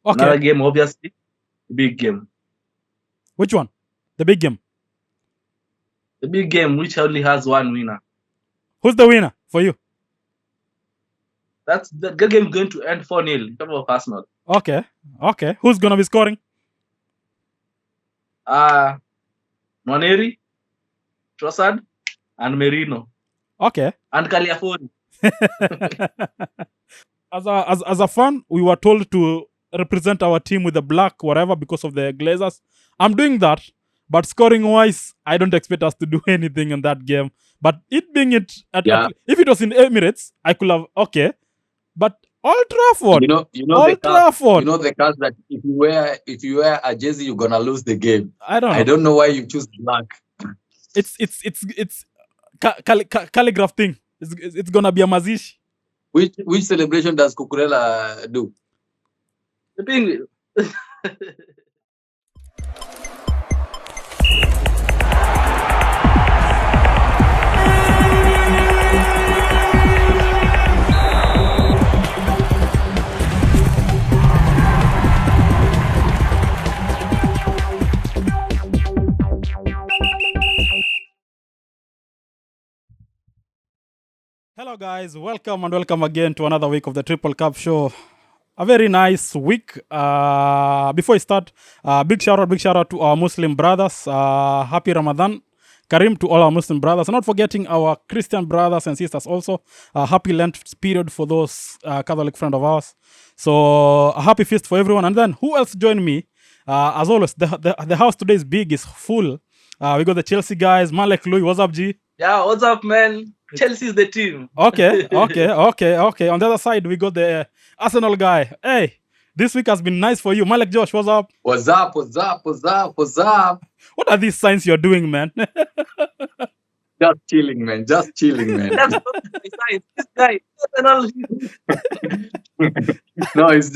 Okay. Another game, obviously, big game. Which one? The big game. The big game, which only has one winner. Who's the winner for you? That game going to end 4-0 in favor of Arsenal. Okay. Who's gonna be scoring? Nwaneri, Trossard, and Merino. Okay. And Caliafori. As a fan, we were told to represent our team with the black whatever because of the Glazers. I'm doing that, but scoring wise, I don't expect us to do anything in that game. But it being it, if it was in Emirates, I could have But Old Trafford, Old Trafford. You know the card that if you wear a jersey, you're gonna lose the game. I don't know. I don't know why you choose black. It's calligraph thing. It's gonna be a mazishi. Which celebration does Cucurella do? The thing. Hello guys, welcome again to another week of the Triple Cup Show. A very nice week. Before I start, big shout out to our Muslim brothers. Happy Ramadan Karim to all our Muslim brothers. And not forgetting our Christian brothers and sisters also. Happy Lent period for those Catholic friend of ours. So a happy feast for everyone. And then who else joined me? As always, the house today is big, is full. We got the Chelsea guys. Malek Louis, what's up, G? Yeah, what's up, man? Chelsea is the team. Okay. On the other side, we got the Arsenal guy. Hey, this week has been nice for you. Malek Josh, what's up? What's up? What are these signs you're doing, man? Just chilling, man. That's not the sign. This guy, Arsenal. No, it's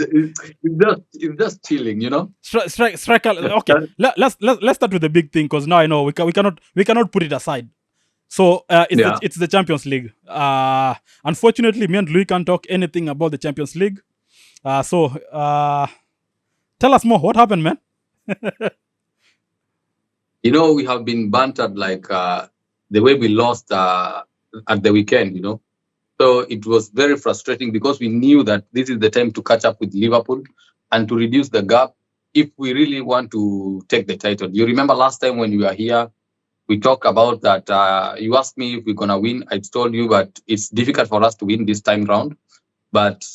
just chilling, you know. Strike. Okay, let's start with the big thing because now I know we cannot put it aside. So it's the Champions League. Unfortunately, me and Louis can't talk anything about the Champions League. So tell us more. What happened, man? You know, we have been bantered like the way we lost at the weekend, you know. So it was very frustrating because we knew that this is the time to catch up with Liverpool and to reduce the gap if we really want to take the title. You remember last time when you were here, we talked about that. You asked me if we're gonna win. I told you that it's difficult for us to win this time round, but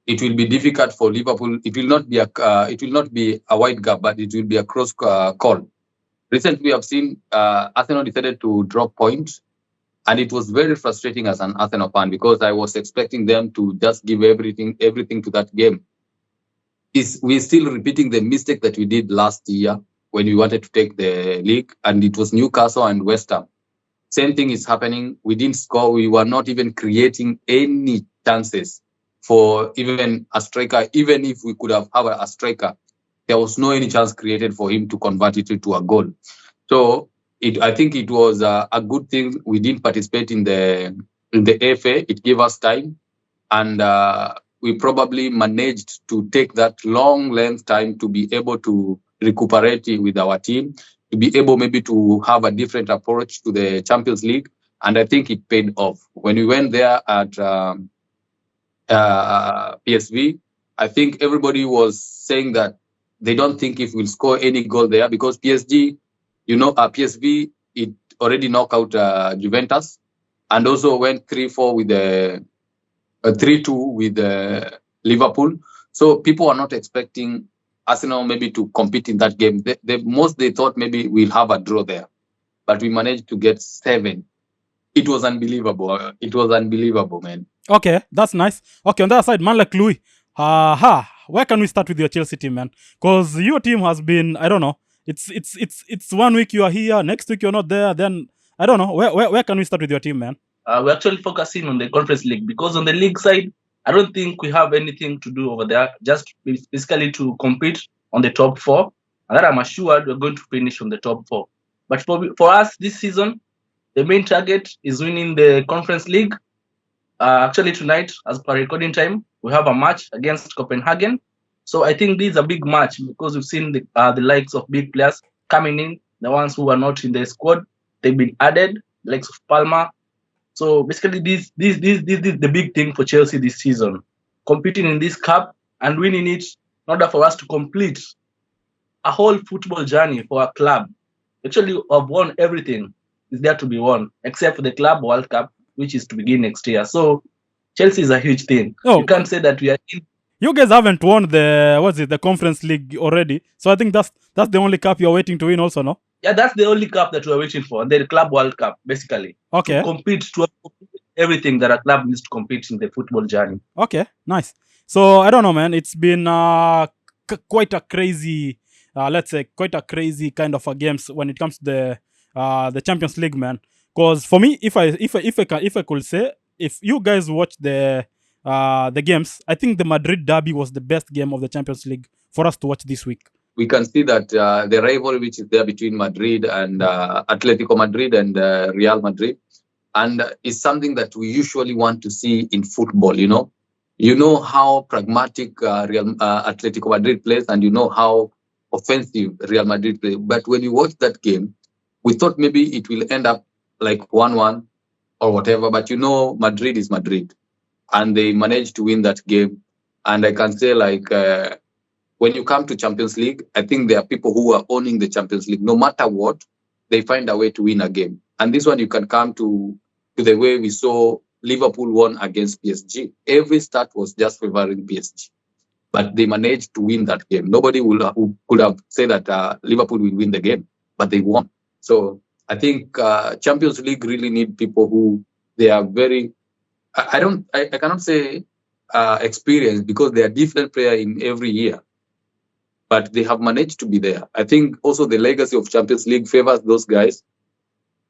it will be difficult for Liverpool. It will not be a wide gap, but it will be a close call. Recently, we have seen Arsenal decided to drop points, and it was very frustrating as an Arsenal fan because I was expecting them to just give everything to that game. We're still repeating the mistake that we did last year when we wanted to take the league, and it was Newcastle and West Ham. Same thing is happening. We didn't score. We were not even creating any chances for even a striker. Even if we could have a striker, there was no any chance created for him to convert it into a goal. So I think it was a good thing we didn't participate in the FA. It gave us time, and we probably managed to take that long length time to be able to recuperate with our team, to be able maybe to have a different approach to the Champions League. And I think it paid off. When we went there at PSV, I think everybody was saying that they don't think if we'll score any goal there because PSV, it already knocked out Juventus and also went 3-4 with the 3-2 with Liverpool. So people are not expecting Arsenal maybe to compete in that game. They thought maybe we'll have a draw there, but we managed to get 7. It was unbelievable, man. Okay, that's nice. Okay, on the other side, man like Louis, where can we start with your Chelsea team, man? Because your team has been, I don't know, it's 1 week you are here, next week you're not there. Then I don't know, where can we start with your team, man? We're actually focusing on the Conference League because on the league side, I don't think we have anything to do over there, just basically to compete on the top 4. And that I'm assured we're going to finish on the top 4. But for us this season, the main target is winning the Conference League. Actually tonight, as per recording time, we have a match against Copenhagen. So I think this is a big match because we've seen the likes of big players coming in, the ones who are not in the squad, they've been added, the likes of Palmer. So basically, this is the big thing for Chelsea this season, competing in this cup and winning it in order for us to complete a whole football journey for our club. Actually, have won everything is there to be won, except for the Club World Cup, which is to begin next year. So Chelsea is a huge thing. Oh, You can't say that we are in. you guys haven't won the Conference League already. So I think that's the only cup you're waiting to win also, no? Yeah, that's the only cup that we're waiting for, the Club World Cup, basically. Okay. To compete to everything that a club needs to compete in the football journey. Okay, nice. So I don't know, man. It's been quite a crazy, let's say, quite a crazy kind of a games when it comes to the Champions League, man. Because for me, if I could say, if you guys watch the games, I think the Madrid derby was the best game of the Champions League for us to watch this week. We can see that the rivalry which is there between Madrid and Atletico Madrid and Real Madrid, and is something that we usually want to see in football. You know how pragmatic Atletico Madrid plays, and you know how offensive Real Madrid plays. But when you watch that game, we thought maybe it will end up like 1-1 or whatever. But Madrid is Madrid, and they managed to win that game. And I can say, like, when you come to Champions League, I think there are people who are owning the Champions League. No matter what, they find a way to win a game. And this one, you can come to the way we saw Liverpool won against PSG. Every start was just favoring PSG, but they managed to win that game. Nobody who could have said that Liverpool will win the game, but they won. So I think Champions League really need people who they are very. I cannot say experienced, because they are different players in every year, but they have managed to be there. I think also the legacy of Champions League favors those guys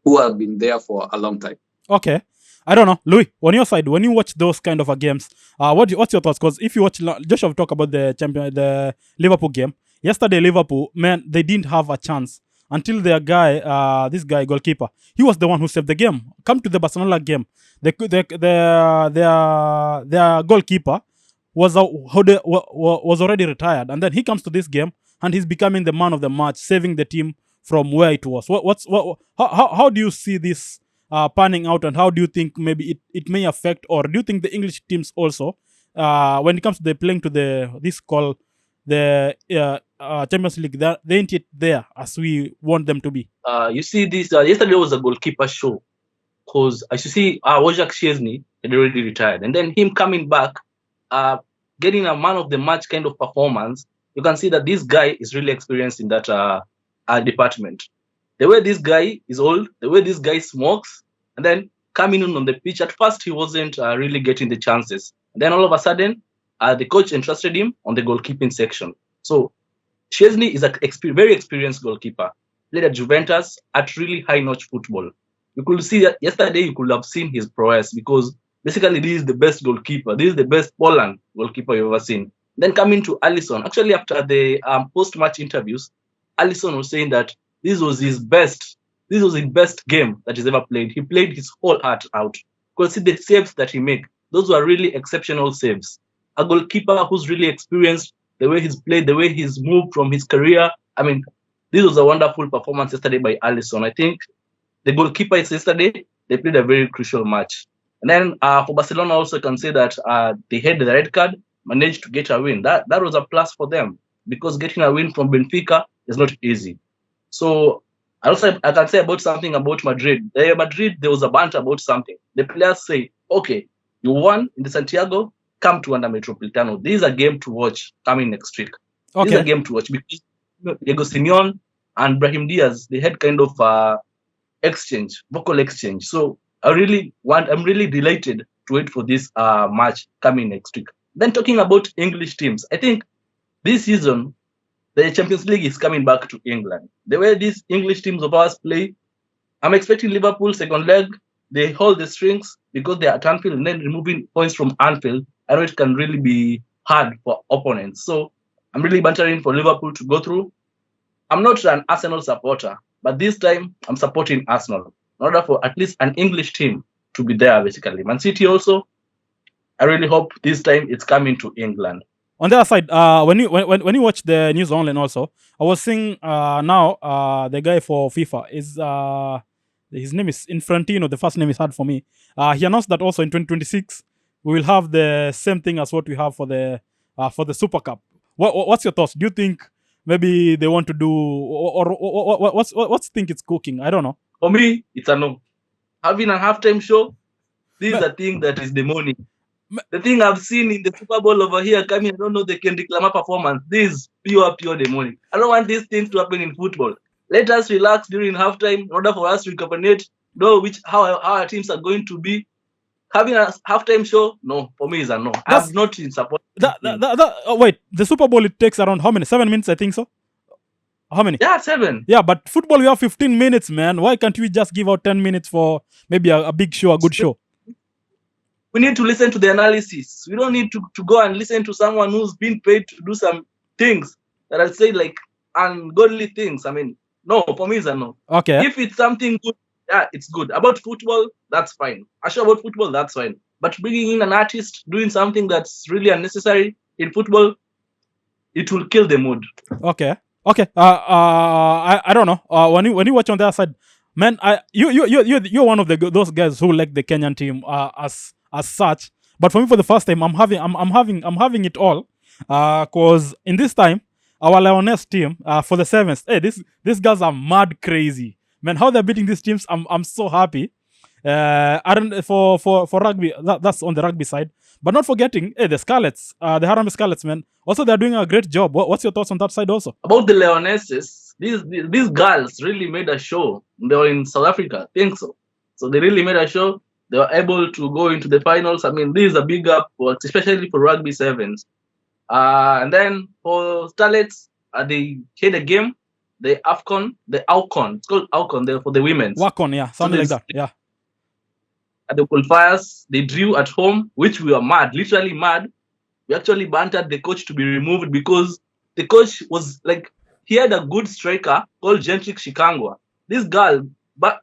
who have been there for a long time. Okay. I don't know. Louis, on your side, when you watch those kind of games, what's your thoughts? Because if you watch, Joshua talk about the Liverpool game. Yesterday, Liverpool, man, they didn't have a chance until their guy, this guy, goalkeeper, he was the one who saved the game. Come to the Barcelona game, their goalkeeper was already retired, and then he comes to this game and he's becoming the man of the match, saving the team from where it was. How do you see this panning out, and how do you think maybe it may affect, or do you think the English teams also, when it comes to the playing to the Champions League, they ain't yet there as we want them to be? You see, this yesterday was a goalkeeper show, because as you see, Wojciech Szczesny had already retired, and then him coming back, getting a man of the match kind of performance. You can see that this guy is really experienced in that department. The way this guy is old, the way this guy smokes, and then coming in on the pitch, at first he wasn't really getting the chances. And then all of a sudden, the coach entrusted him on the goalkeeping section. So Szczesny is a very experienced goalkeeper. Played at Juventus at really high-notch football. You could see that yesterday, you could have seen his prowess, because basically this is the best goalkeeper. This is the best Poland goalkeeper you've ever seen. Then coming to Alisson. Actually, after the post-match interviews, Alisson was saying that this was his best game that he's ever played. He played his whole heart out. Because see the saves that he made, those were really exceptional saves. A goalkeeper who's really experienced, the way he's played, the way he's moved from his career. I mean, this was a wonderful performance yesterday by Alisson. I think the goalkeepers yesterday, they played a very crucial match. And then for Barcelona also, I can say that they had the red card, managed to get a win. That was a plus for them, because getting a win from Benfica is not easy. So I can say about something about Madrid. Madrid, there was a banter about something. The players say, okay, you won in the Santiago, come to Wanda Metropolitano. This is a game to watch coming next week. Okay. This is a game to watch, because Diego Simeone and Brahim Diaz, they had kind of vocal exchange. So I'm really delighted to wait for this match coming next week. Then talking about English teams, I think this season, the Champions League is coming back to England. The way these English teams of ours play, I'm expecting Liverpool second leg, they hold the strings because they are at Anfield, and then removing points from Anfield, I know it can really be hard for opponents. So I'm really bantering for Liverpool to go through. I'm not an Arsenal supporter, but this time I'm supporting Arsenal in order for at least an English team to be there, basically. Man City also, I really hope this time it's coming to England. On the other side, when you watch the news online also, I was seeing now the guy for FIFA is his name is Infantino. The first name is hard for me. He announced that also in 2026 we will have the same thing as what we have for the Super Cup. What's your thoughts? Do you think maybe they want to do or what's think it's cooking? I don't know. For me, it's a no. Having a halftime show, this is Ma- a thing that is demonic. Ma- The thing I've seen in the Super Bowl over here coming, I don't know the Kendrick Lamar performance. This is pure demonic. I don't want these things to happen in football. Let us relax during halftime in order for us to recuperate, know how our teams are going to be. Having a halftime show, no, for me is a no. That's- I'm not in support. Wait, the Super Bowl it takes around how many? 7 minutes, I think so. How many? Yeah, 7. Yeah, but football we have 15 minutes, man. Why can't we just give out 10 minutes for maybe a big show, a good show? We need to listen to the analysis. We don't need to go and listen to someone who's been paid to do some things that I'll say like ungodly things. I mean, no, for me it's a no. Okay. If it's something good, yeah, it's good. About football, that's fine. A show about football, that's fine. But bringing in an artist doing something that's really unnecessary in football, it will kill the mood. Okay. I don't know. When you watch on the other side, man, you're one of those guys who like the Kenyan team as such. But for me, for the first time, I'm having it all. Cause in this time, our Lioness team for the sevens, hey, these guys are mad crazy, man. How they're beating these teams, I'm so happy. I don't for rugby. That's on the rugby side, but not forgetting, hey, the Scarlets, the Harambee Scarlets, man. Also, they're doing a great job. What's your thoughts on that side also? About the Lionesses, these girls really made a show. They were in South Africa, I think so. So they really made a show. They were able to go into the finals. I mean, this is a big up, especially for rugby sevens. And then for Starlets, they had a game, the AFCON, the AUCON. It's called AUCON there for the women. Wakon, yeah, something like that. Yeah. At the qualifiers, they drew at home, which we were mad, literally mad. We actually bantered the coach to be removed because the coach was like, he had a good striker called Gentrick Shikangwa. This girl, but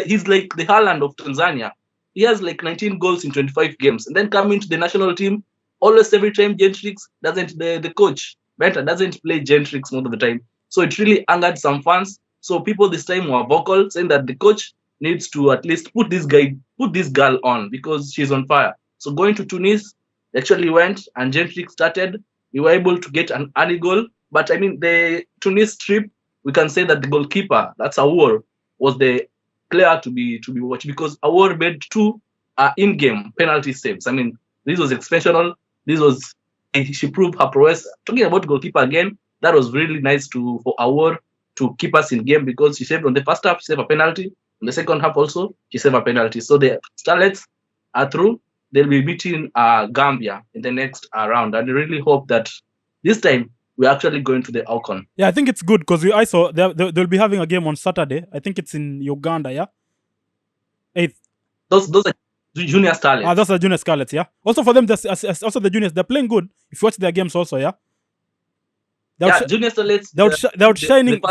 he's like the Haaland of Tanzania. He has like 19 goals in 25 games. And then coming to the national team, always every time Gentrix doesn't, the coach, Benta, doesn't play Gentrix most of the time. So it really angered some fans. So people this time were vocal, saying that the coach needs to at least put this girl on because she's on fire. So going to Tunis, they actually went and Gentrix started. We were able to get an early goal. But I mean, the Tunis trip, we can say that the goalkeeper, that's Awour, was the player to be watched because Awour made 2 in-game penalty saves. I mean, this was exceptional. She proved her prowess. Talking about goalkeeper again, that was really nice for Awour to keep us in game because she saved on the first half, she saved a penalty. In the second half also, she saved a penalty. So the Starlets are through. They'll be beating Gambia in the next round. And I really hope that this time we're actually going to the AUCON. Yeah, I think it's good because I saw they'll be having a game on Saturday. I think it's in Uganda, yeah? 8th. Those are junior Starlets. Those are junior Scarlets, yeah? Also for them, also the juniors, they're playing good. If you watch their games also, yeah? Junior Starlets. They're outshining.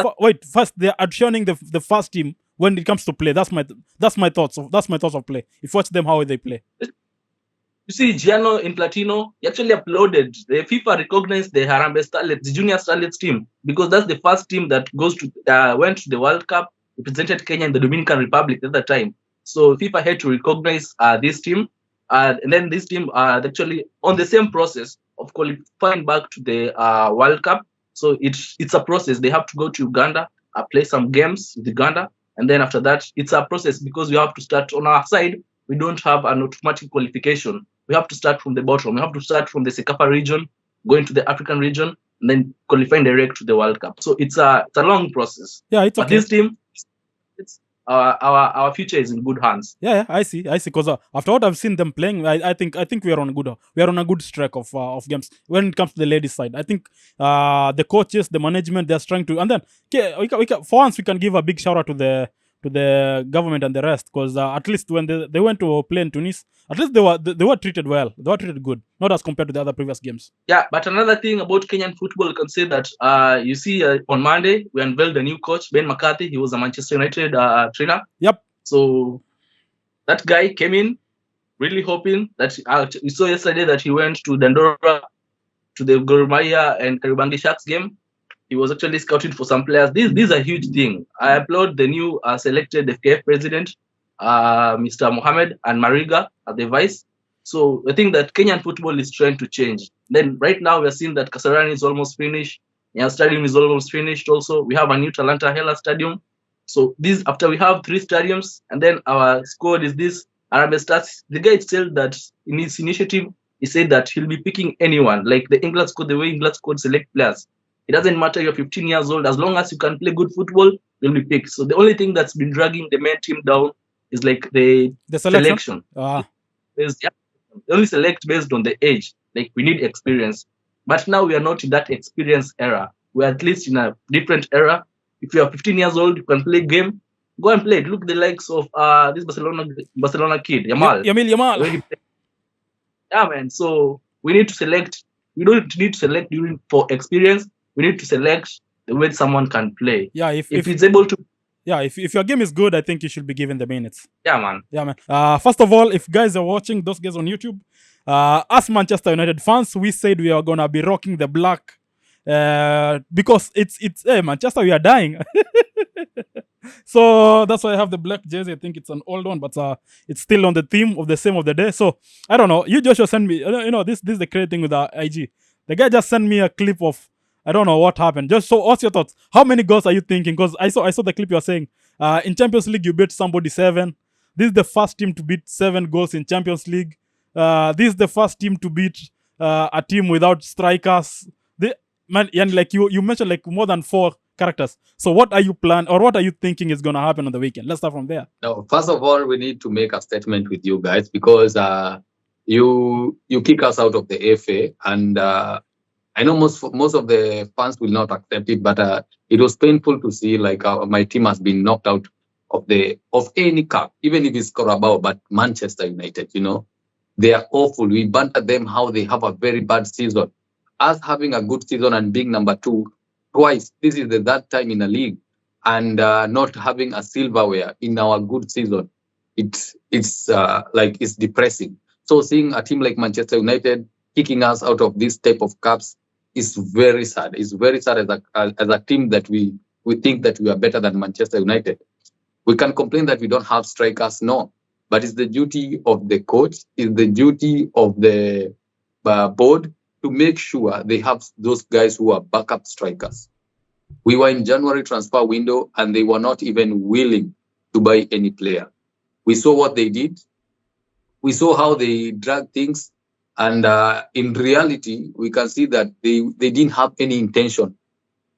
First they're outshining the first team when it comes to play. That's my thoughts of play. If you watch them how they play. You see, Gianno Infantino, he actually uploaded, the FIFA recognized the Harambee Starlets, the junior Starlets team, because that's the first team that went to the World Cup, represented Kenya and the Dominican Republic at that time. So FIFA had to recognize this team. And then this team actually on the same process of qualifying back to the World Cup. So it's a process. They have to go to Uganda, play some games with Uganda. And then after that, it's a process because we have to start on our side. We don't have an automatic qualification. We have to start from the bottom. We have to start from the Sekafa region, going to the African region, and then qualifying direct to the World Cup. So it's a long process. Yeah, it's okay. But this team, it's our future is in good hands. Yeah, I see. Because after what I've seen them playing, I think we are on a good streak of games when it comes to the ladies side. I think the coaches, the management, they're trying to, and then for once we can give a big shout out to the government and the rest, because at least when they went to play in Tunis, at least they were treated well. They were treated good, not as compared to the other previous games. Yeah, but another thing about Kenyan football, you can say that you see on Monday we unveiled a new coach, Ben McCarthy. He was a Manchester United trainer. Yep. So that guy came in really hoping that we saw yesterday that he went to Dandora to the Gor Mahia and Kariobangi Sharks game. He was actually scouting for some players. This is a huge thing. I applaud the new selected FKF president, Mr. Mohamed and Mariga as the vice. So I think that Kenyan football is trying to change. Then right now we are seeing that Kasarani is almost finished. Nyayo Stadium is almost finished. Also, we have a new Talanta Hela Stadium. So this after we have 3 stadiums, and then our squad is this Arabe Stars. The guy said that in his initiative, he said that he'll be picking anyone, like the England squad, the way England squad select players. It doesn't matter you're 15 years old, as long as you can play good football, you'll be picked. So the only thing that's been dragging the main team down is like the selection. They only select based on the age. Like we need experience. But now we are not in that experience era. We're at least in a different era. If you are 15 years old, you can play game. Go and play it. Look the likes of this Barcelona kid, Yamal. Yamal. Yeah, man. So we need to select. We don't need to select for experience. We need to select the way someone can play. Yeah, if it's able to. Yeah, if your game is good, I think you should be given the minutes. Yeah, man. Yeah, man. First of all, if guys are watching, those guys on YouTube, as Manchester United fans, we said we are gonna be rocking the black because it's hey, Manchester, we are dying. So that's why I have the black jersey. I think it's an old one, but it's still on the theme of the same of the day. So I don't know. You Joshua send me. This is the crazy thing with the IG. The guy just sent me a clip of. I don't know what happened. Just so, what's your thoughts? How many goals are you thinking? Because I saw the clip you're saying. In Champions League, you beat somebody 7. This is the first team to beat 7 goals in Champions League. This is the first team to beat a team without strikers. And like you mentioned, like more than 4 characters. So what are you planning, or what are you thinking is going to happen on the weekend? Let's start from there. No, first of all, we need to make a statement with you guys because you kick us out of the FA, and I know most of the fans will not accept it, but it was painful to see like my team has been knocked out of any cup, even if it's Carabao. But Manchester United, they are awful. We banter them how they have a very bad season. Us having a good season and being number 2 twice. This is the third time in a league, and not having a silverware in our good season. It's depressing. So seeing a team like Manchester United kicking us out of this type of cups is very sad. It's very sad as a team that we think that we are better than Manchester United. We can complain that we don't have strikers, no, but it's the duty of the coach, it's the duty of the board to make sure they have those guys who are backup strikers. We were in January transfer window and they were not even willing to buy any player. We saw what they did. We saw how they dragged things. And in reality, we can see that they didn't have any intention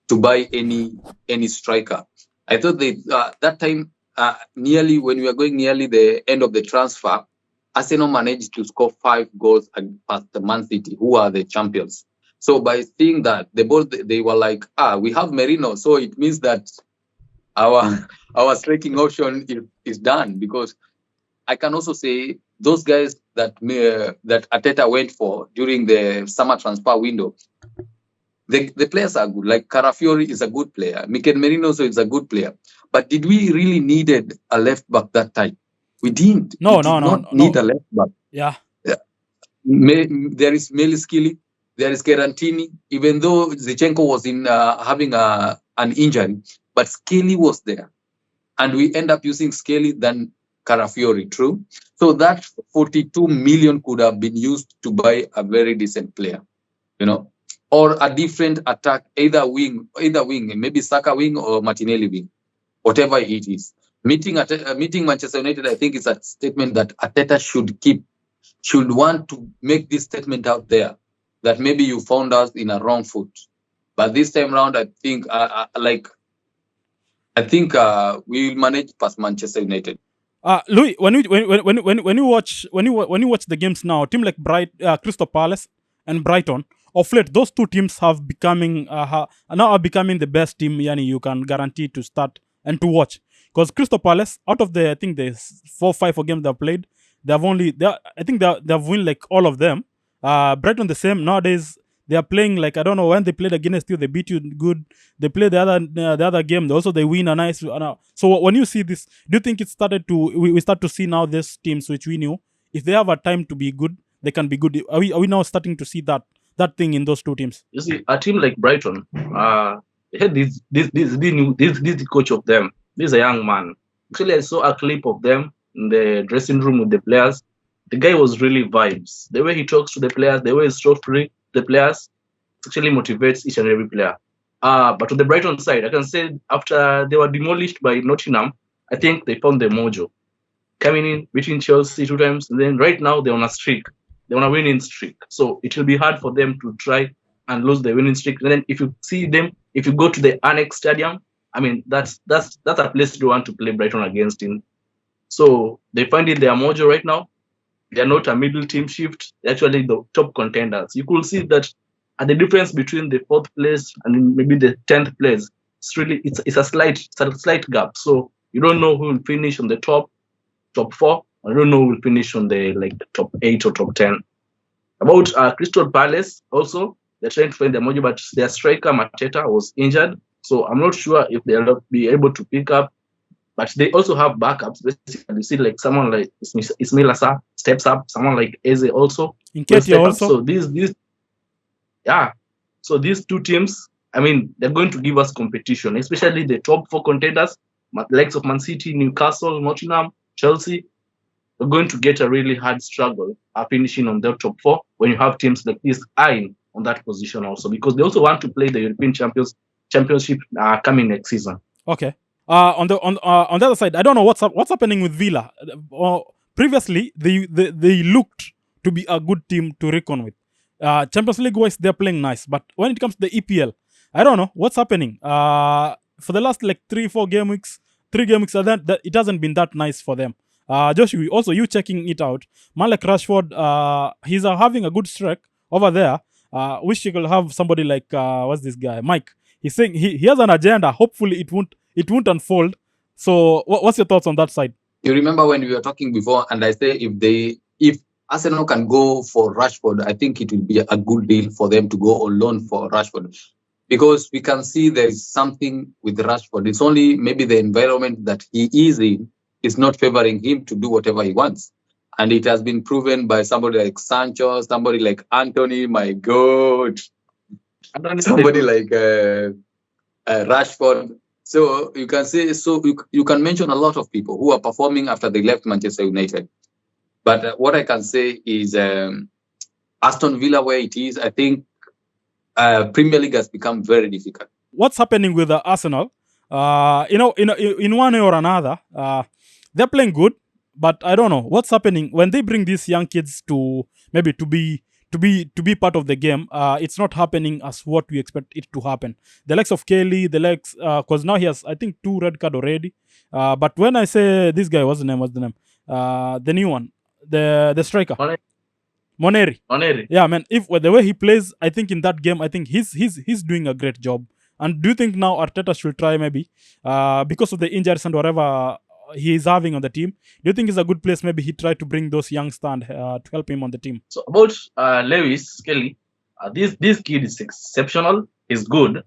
to buy any striker. I thought that time, nearly when we were going nearly the end of the transfer, Arsenal managed to score 5 goals past the Man City, who are the champions. So by seeing that, they were like, we have Merino, so it means that our striking option is done. Because I can also say those guys that Arteta went for during the summer transfer window, the players are good. Like Carafiori is a good player. Mikel Merino also is a good player. But did we really needed a left back that time? We didn't. No. Need a left back. Yeah. There is Meliskili, there is Garantini. Even though Zichenko was in having an injury, but Skelly was there, and we end up using Skelly than Carafiori. True. So that 42 million could have been used to buy a very decent player, or a different attack, either wing, maybe Saka wing or Martinelli wing, whatever it is. Meeting Manchester United, I think, is a statement that Arteta should want to make this statement out there, that maybe you found us in a wrong foot. But this time around, I think we will manage past Manchester United. Louis, when you watch the games now, a team like Crystal Palace and Brighton, of late, those 2 teams have now are becoming the best team you can guarantee to start and to watch. Because Crystal Palace, out of the 4 or 5 games they've played, they have won like all of them. Brighton the same. Nowadays they are playing like, I don't know, when they played against you, they beat you good. They play the other game, also they win a nice. So when you see this, do you think it started to we start to see now these teams which we knew, if they have a time to be good, they can be good? Are we now starting to see that that thing in those two teams? You see, a team like Brighton, they had this coach of them. This is a young man. Actually, I saw a clip of them in the dressing room with the players. The guy was really vibes. The way he talks to the players, the way he talks to the players, actually motivates each and every player. But on the Brighton side, I can say after they were demolished by Nottingham, I think they found the mojo. Coming in, beating Chelsea 2 times, and then right now they're on a streak. They're on a winning streak. So it will be hard for them to try and lose the winning streak. And then if you see them, if you go to the Annex Stadium, I mean that's a place you want to play Brighton against in. So they find it their mojo right now. They are not a middle team shift. They're actually the top contenders. You could see that the difference between the 4th place and maybe the 10th place. It's a slight gap. So you don't know who will finish on the top 4. I don't know who will finish on the top 8 or top 10. About Crystal Palace also, they're trying to find their mojo, but their striker Mateta was injured. So I'm not sure if they'll be able to pick up. But they also have backups. Basically, you see like someone like Ismail Assar steps up, someone like Eze also. Nketiah also. So So these two teams, I mean, they're going to give us competition, especially the top 4 contenders, the likes of Man City, Newcastle, Nottingham, Chelsea. We're going to get a really hard struggle finishing on their top 4 when you have teams like this eyeing on that position also, because they also want to play the European Championship coming next season. Okay. On the other side, I don't know what's happening with Villa. Previously, they looked to be a good team to reckon with. Champions League wise, they're playing nice, but when it comes to the EPL, I don't know what's happening. For the last 3 game weeks, that it hasn't been that nice for them. Josh, also you checking it out. Man like Rashford, he's having a good streak over there. Wish you could have somebody like what's this guy, Mike. He's saying he has an agenda. Hopefully it won't unfold. So what's your thoughts on that side? You remember when we were talking before, and I say if Arsenal can go for Rashford, I think it will be a good deal for them to go on loan for Rashford, because we can see there is something with Rashford. It's only maybe the environment that he is in is not favoring him to do whatever he wants. And it has been proven by somebody like Sancho, somebody like Anthony, my God, somebody like Rashford. So you can say, you can mention a lot of people who are performing after they left Manchester United. But what I can say is Aston Villa, where it is, I think Premier League has become very difficult. What's happening with Arsenal? In one way or another, they're playing good, but I don't know what's happening when they bring these young kids to maybe to be part of the game. It's not happening as what we expect it to happen. The likes of Kelly, because now he has, I think, 2 red cards already. But when I say this guy, what's the name? The new one, the striker. Moneri. Yeah, man. If the way he plays, I think in that game, I think he's doing a great job. And do you think now Arteta should try maybe because of the injuries and whatever he is having on the team? Do you think it's a good place? Maybe he tried to bring those youngsters to help him on the team. So about Lewis Kelly, this kid is exceptional. He's good.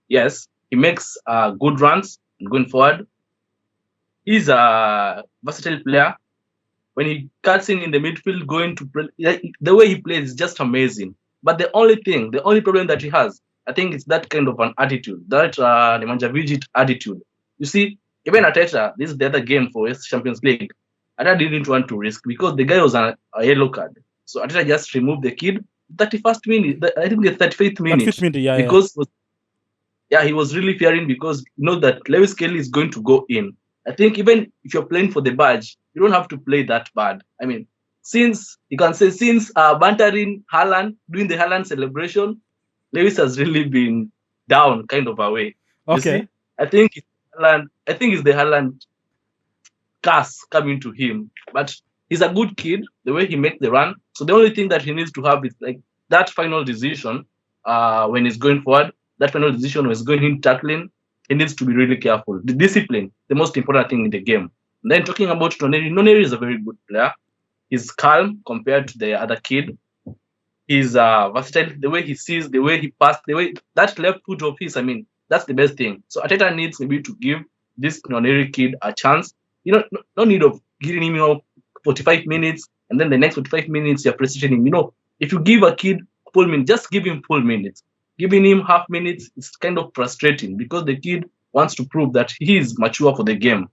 Yes, he makes good runs going forward. He's a versatile player. When he cuts in the midfield, going to play, the way he plays is just amazing. But the only problem that he has, I think it's that kind of an attitude, that Nemanja Vidic attitude. You see, even Arteta, this is the other game for West Champions League. Arteta didn't want to risk because the guy was a yellow card. So Arteta just removed the kid 31st minute, I think the 35th minute. 35th minute, yeah. Because he was really fearing because you know that Lewis Kelly is going to go in. I think even if you're playing for the badge, you don't have to play that bad. I mean, since bantering Haaland, doing the Haaland celebration, Lewis has really been down kind of a way. Okay. See, I think it's the Haaland curse coming to him. But he's a good kid, the way he makes the run. So the only thing that he needs to have is like that final decision when he's going forward, that final decision when he's going in tackling, he needs to be really careful. The discipline, the most important thing in the game. And then talking about Noneri is a very good player. He's calm compared to the other kid. He's versatile. The way he sees, the way he passes, the way that left foot of his, I mean, that's the best thing. So Arteta needs maybe to give this Noneri kid a chance. You know, no need of giving him 45 minutes and then the next 45 minutes you're precisioning. You know, if you give a kid full minutes. Just give him full minutes. Giving him half minutes is kind of frustrating because the kid wants to prove that he is mature for the game.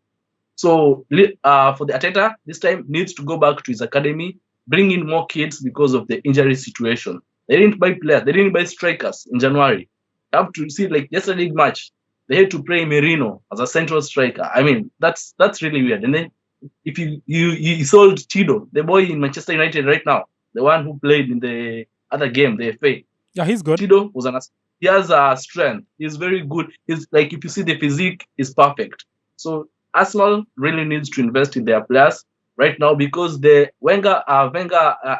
So for the Ateta, this time needs to go back to his academy, bring in more kids because of the injury situation. They didn't buy players, they didn't buy strikers in January. You have to see like yesterday's match, they had to play Merino as a central striker. I mean, that's really weird. And then if you sold Chido, the boy in Manchester United right now, the one who played in the other game, the FA. Yeah, he's good. Chido he has a strength. He's very good. He's like, if you see the physique, is perfect. So Arsenal really needs to invest in their players right now because the Wenger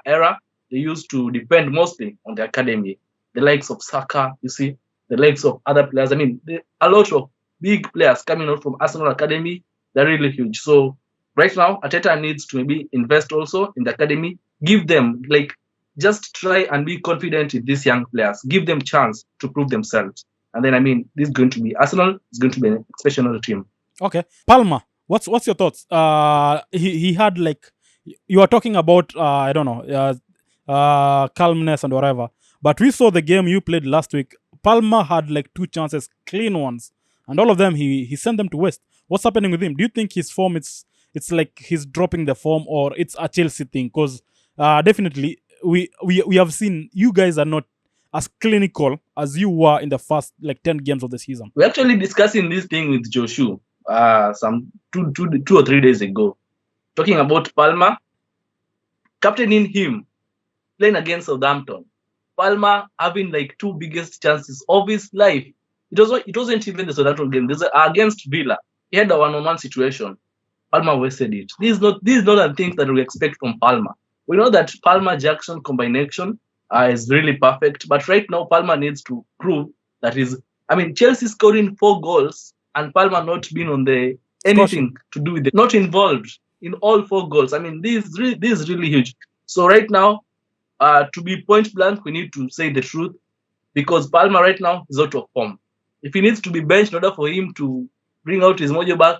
era, they used to depend mostly on the academy. The likes of Saka, you see, the likes of other players. I mean, a lot of big players coming out from Arsenal academy. They're really huge. So right now, Arteta needs to maybe invest also in the academy. Give them like, just try and be confident in these young players. Give them chance to prove themselves. And then, I mean, this is going to be Arsenal. It's going to be an exceptional team. Okay, Palmer, what's your thoughts? He had like, you are talking about I don't know, calmness and whatever, but we saw the game you played last week. Palmer had like 2 chances, clean ones, and all of them he sent them to waste. What's happening with him? Do you think his form it's like he's dropping the form, or it's a Chelsea thing? Because definitely we have seen you guys are not as clinical as you were in the first like 10 games of the season. We're actually discussing this thing with Joshua some two or 3 days ago, talking about Palmer captaining him, playing against Southampton. Palmer having like 2 biggest chances of his life. It wasn't even the Southampton game. This against Villa. He had a one-on-one situation. Palmer wasted it. This is not a thing that we expect from Palmer. We know that Palmer-Jackson combination is really perfect, but right now Palmer needs to prove that Chelsea scoring 4 goals and Palmer not being on the anything to do with it, not involved in all 4 goals. I mean, this is really huge. So right now, to be point blank, we need to say the truth because Palmer right now is out of form. If he needs to be benched in order for him to bring out his mojo back,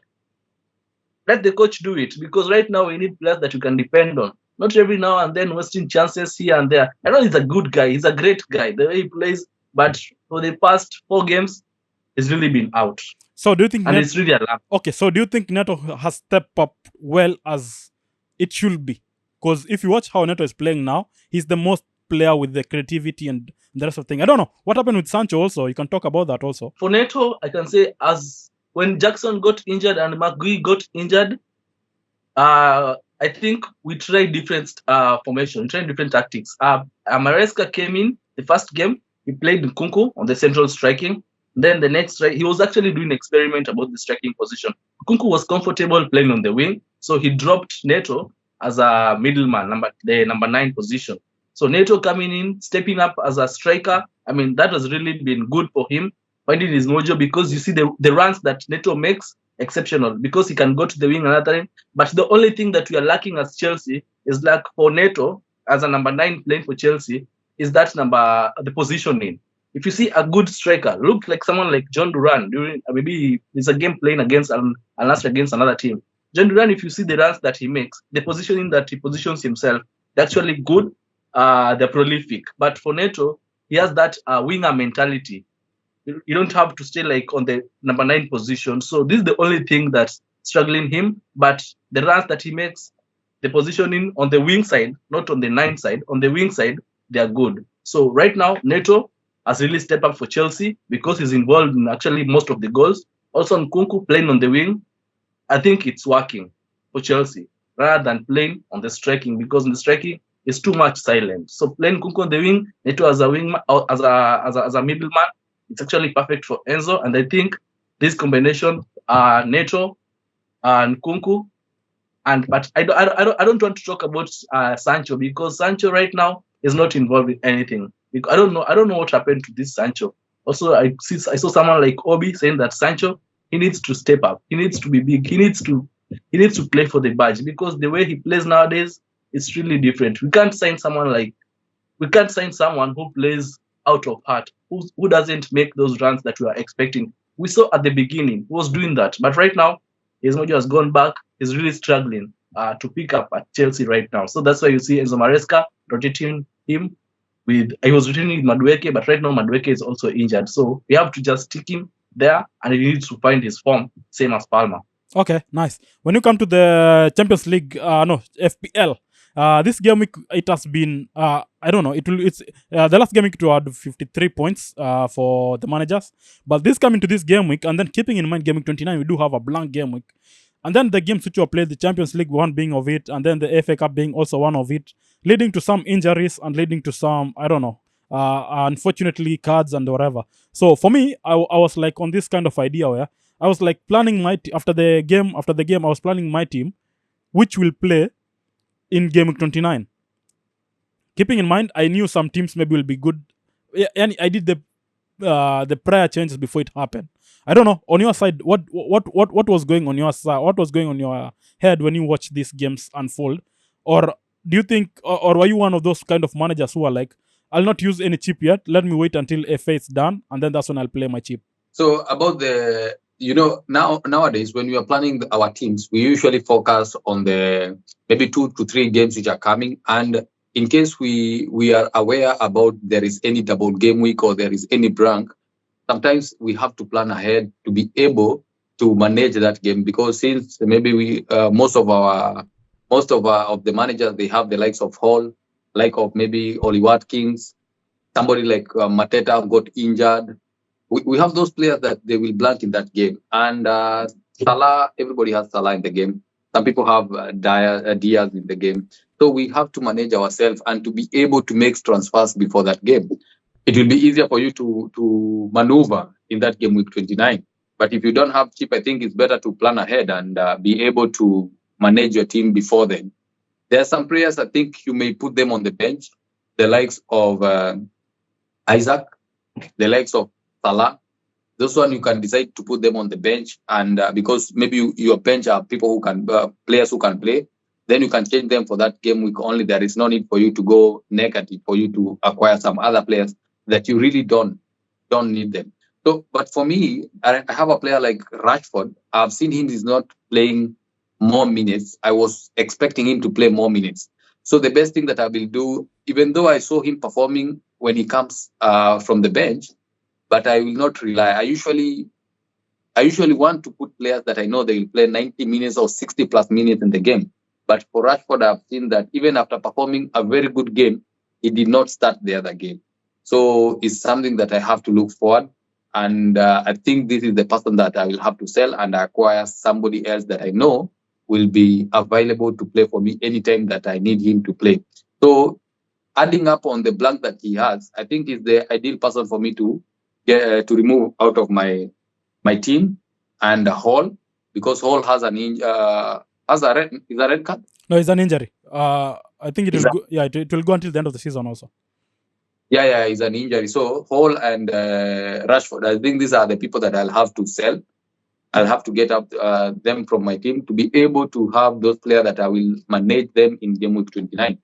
let the coach do it because right now we need players that you can depend on. Not every now and then wasting chances here and there. I know he's a good guy. He's a great guy, the way he plays. But for the past 4 games, he's really been out. So do you think... And it's really alarming. Okay, so do you think Neto has stepped up well as it should be? Because if you watch how Neto is playing now, he's the most player with the creativity and the rest of the thing. I don't know. What happened with Sancho also? You can talk about that also. For Neto, I can say as when Jackson got injured and McGui got injured, I think we tried different formation, we tried different tactics. Maresca came in the first game, he played Nkunku on the central striking. Then the next, he was actually doing an experiment about the striking position. Nkunku was comfortable playing on the wing, so he dropped Neto as a middleman, the number 9 position. So Neto coming in, stepping up as a striker, I mean, that has really been good for him, finding his mojo because you see the runs that Neto makes, exceptional because he can go to the wing another time. But the only thing that we are lacking as Chelsea is like for Neto as a number 9 playing for Chelsea is that the positioning. If you see a good striker, look like someone like John Duran during maybe it's a game playing against against another team. John Duran, if you see the runs that he makes, the positioning that he positions himself, they're actually good. They're prolific. But for Neto, he has that winger mentality. You don't have to stay like on the number 9 position. So this is the only thing that's struggling him. But the runs that he makes, the positioning on the wing side, not on the 9 side, on the wing side, they are good. So right now, Neto has really stepped up for Chelsea because he's involved in actually most of the goals. Also, Nkunku playing on the wing, I think it's working for Chelsea rather than playing on the striking because in the striking is too much silent. So playing Nkunku on the wing, Neto as a wing, as a middleman, it's actually perfect for Enzo. And I think this combination, Neto and Nkunku, but I don't want to talk about Sancho because Sancho right now is not involved in anything. I don't know what happened to this Sancho. Also, I saw someone like Obi saying that Sancho, he needs to step up. He needs to be big. He needs to play for the badge because the way he plays nowadays, it's really different. We can't sign someone who plays out of heart, who doesn't make those runs that we are expecting. We saw at the beginning he was doing that, but right now his mojo has gone back. He's really struggling to pick up at Chelsea right now. So that's why you see Enzo Maresca rotating him I was returning with Madueke, but right now Madueke is also injured. So we have to just stick him there, and he needs to find his form, same as Palmer. Okay, nice. When you come to the Champions League, no, FPL, this game week, it has been, I don't know, it's the last game week to had 53 points for the managers. But this coming to this game week, and then keeping in mind game week 29, we do have a blank game week. And then the games which were played, the Champions League one being of it, and then the FA Cup being also one of it, leading to some injuries and leading to some, I don't know, unfortunately, cards and whatever. So for me, I was like on this kind of idea where I was like planning my after the game. I was planning my team, which will play in game week 29. Keeping in mind, I knew some teams maybe will be good, and I did the prior changes before it happened. I don't know on your side what was going on your side, what was going on your head when you watched these games unfold, or do you think, or were you one of those kind of managers who are like, I'll not use any chip yet. Let me wait until FA is done, and then that's when I'll play my chip. So about the, nowadays when we are planning our teams, we usually focus on the maybe 2 to 3 games which are coming, and in case we are aware about there is any double game week or there is any blank, sometimes we have to plan ahead to be able to manage that game, because since maybe we most of the managers, they have the likes of Hall, like of maybe Oli Watkins, somebody like Mateta got injured. We have those players that they will blank in that game. And Salah, everybody has Salah in the game. Some people have Diaz in the game. So we have to manage ourselves and to be able to make transfers before that game. It will be easier for you to maneuver in that game week 29. But if you don't have chip, I think it's better to plan ahead and be able to manage your team before then. There are some players, I think you may put them on the bench, the likes of Isaac, the likes of Salah. Those one you can decide to put them on the bench, and because maybe your bench are people who can players who can play, then you can change them for that game week only. There is no need for you to go negative for you to acquire some other players that you really don't need them. So, but for me, I have a player like Rashford. I've seen him is not playing more minutes. I was expecting him to play more minutes. So the best thing that I will do, even though I saw him performing when he comes from the bench, but I will not rely. I usually want to put players that I know they will play 90 minutes or 60 plus minutes in the game. But for Rashford, I've seen that even after performing a very good game, he did not start the other game. So it's something that I have to look forward. And I think this is the person that I will have to sell and acquire somebody else that I know will be available to play for me anytime that I need him to play. So adding up on the blank that he has, I think is the ideal person for me to remove out of my team. And Hall, because Hall has an red card. No, it's an injury. I think it will go until the end of the season also. Yeah, it's an injury. So Hall and Rashford, I think these are the people that I'll have to sell. I'll have to get up them from my team to be able to have those players that I will manage them in game week 29.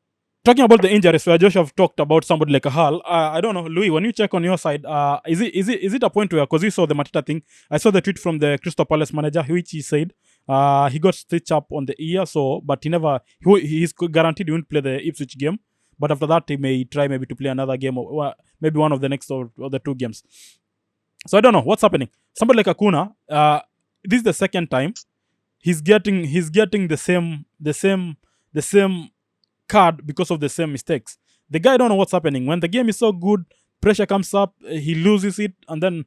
Talking about the injuries, where Josh have talked about somebody like a Hall. I don't know, Louis. When you check on your side, is it a point where, because you saw the Mateta thing, I saw the tweet from the Crystal Palace manager, which he said he got stitched up on the ear, but he's guaranteed he won't play the Ipswich game. But after that, he may try maybe to play another game, or maybe one of the next or the 2 games. So I don't know what's happening. Somebody like Acuna, this is the second time he's getting the same card because of the same mistakes. The guy don't know what's happening. When the game is so good, pressure comes up, he loses it, and then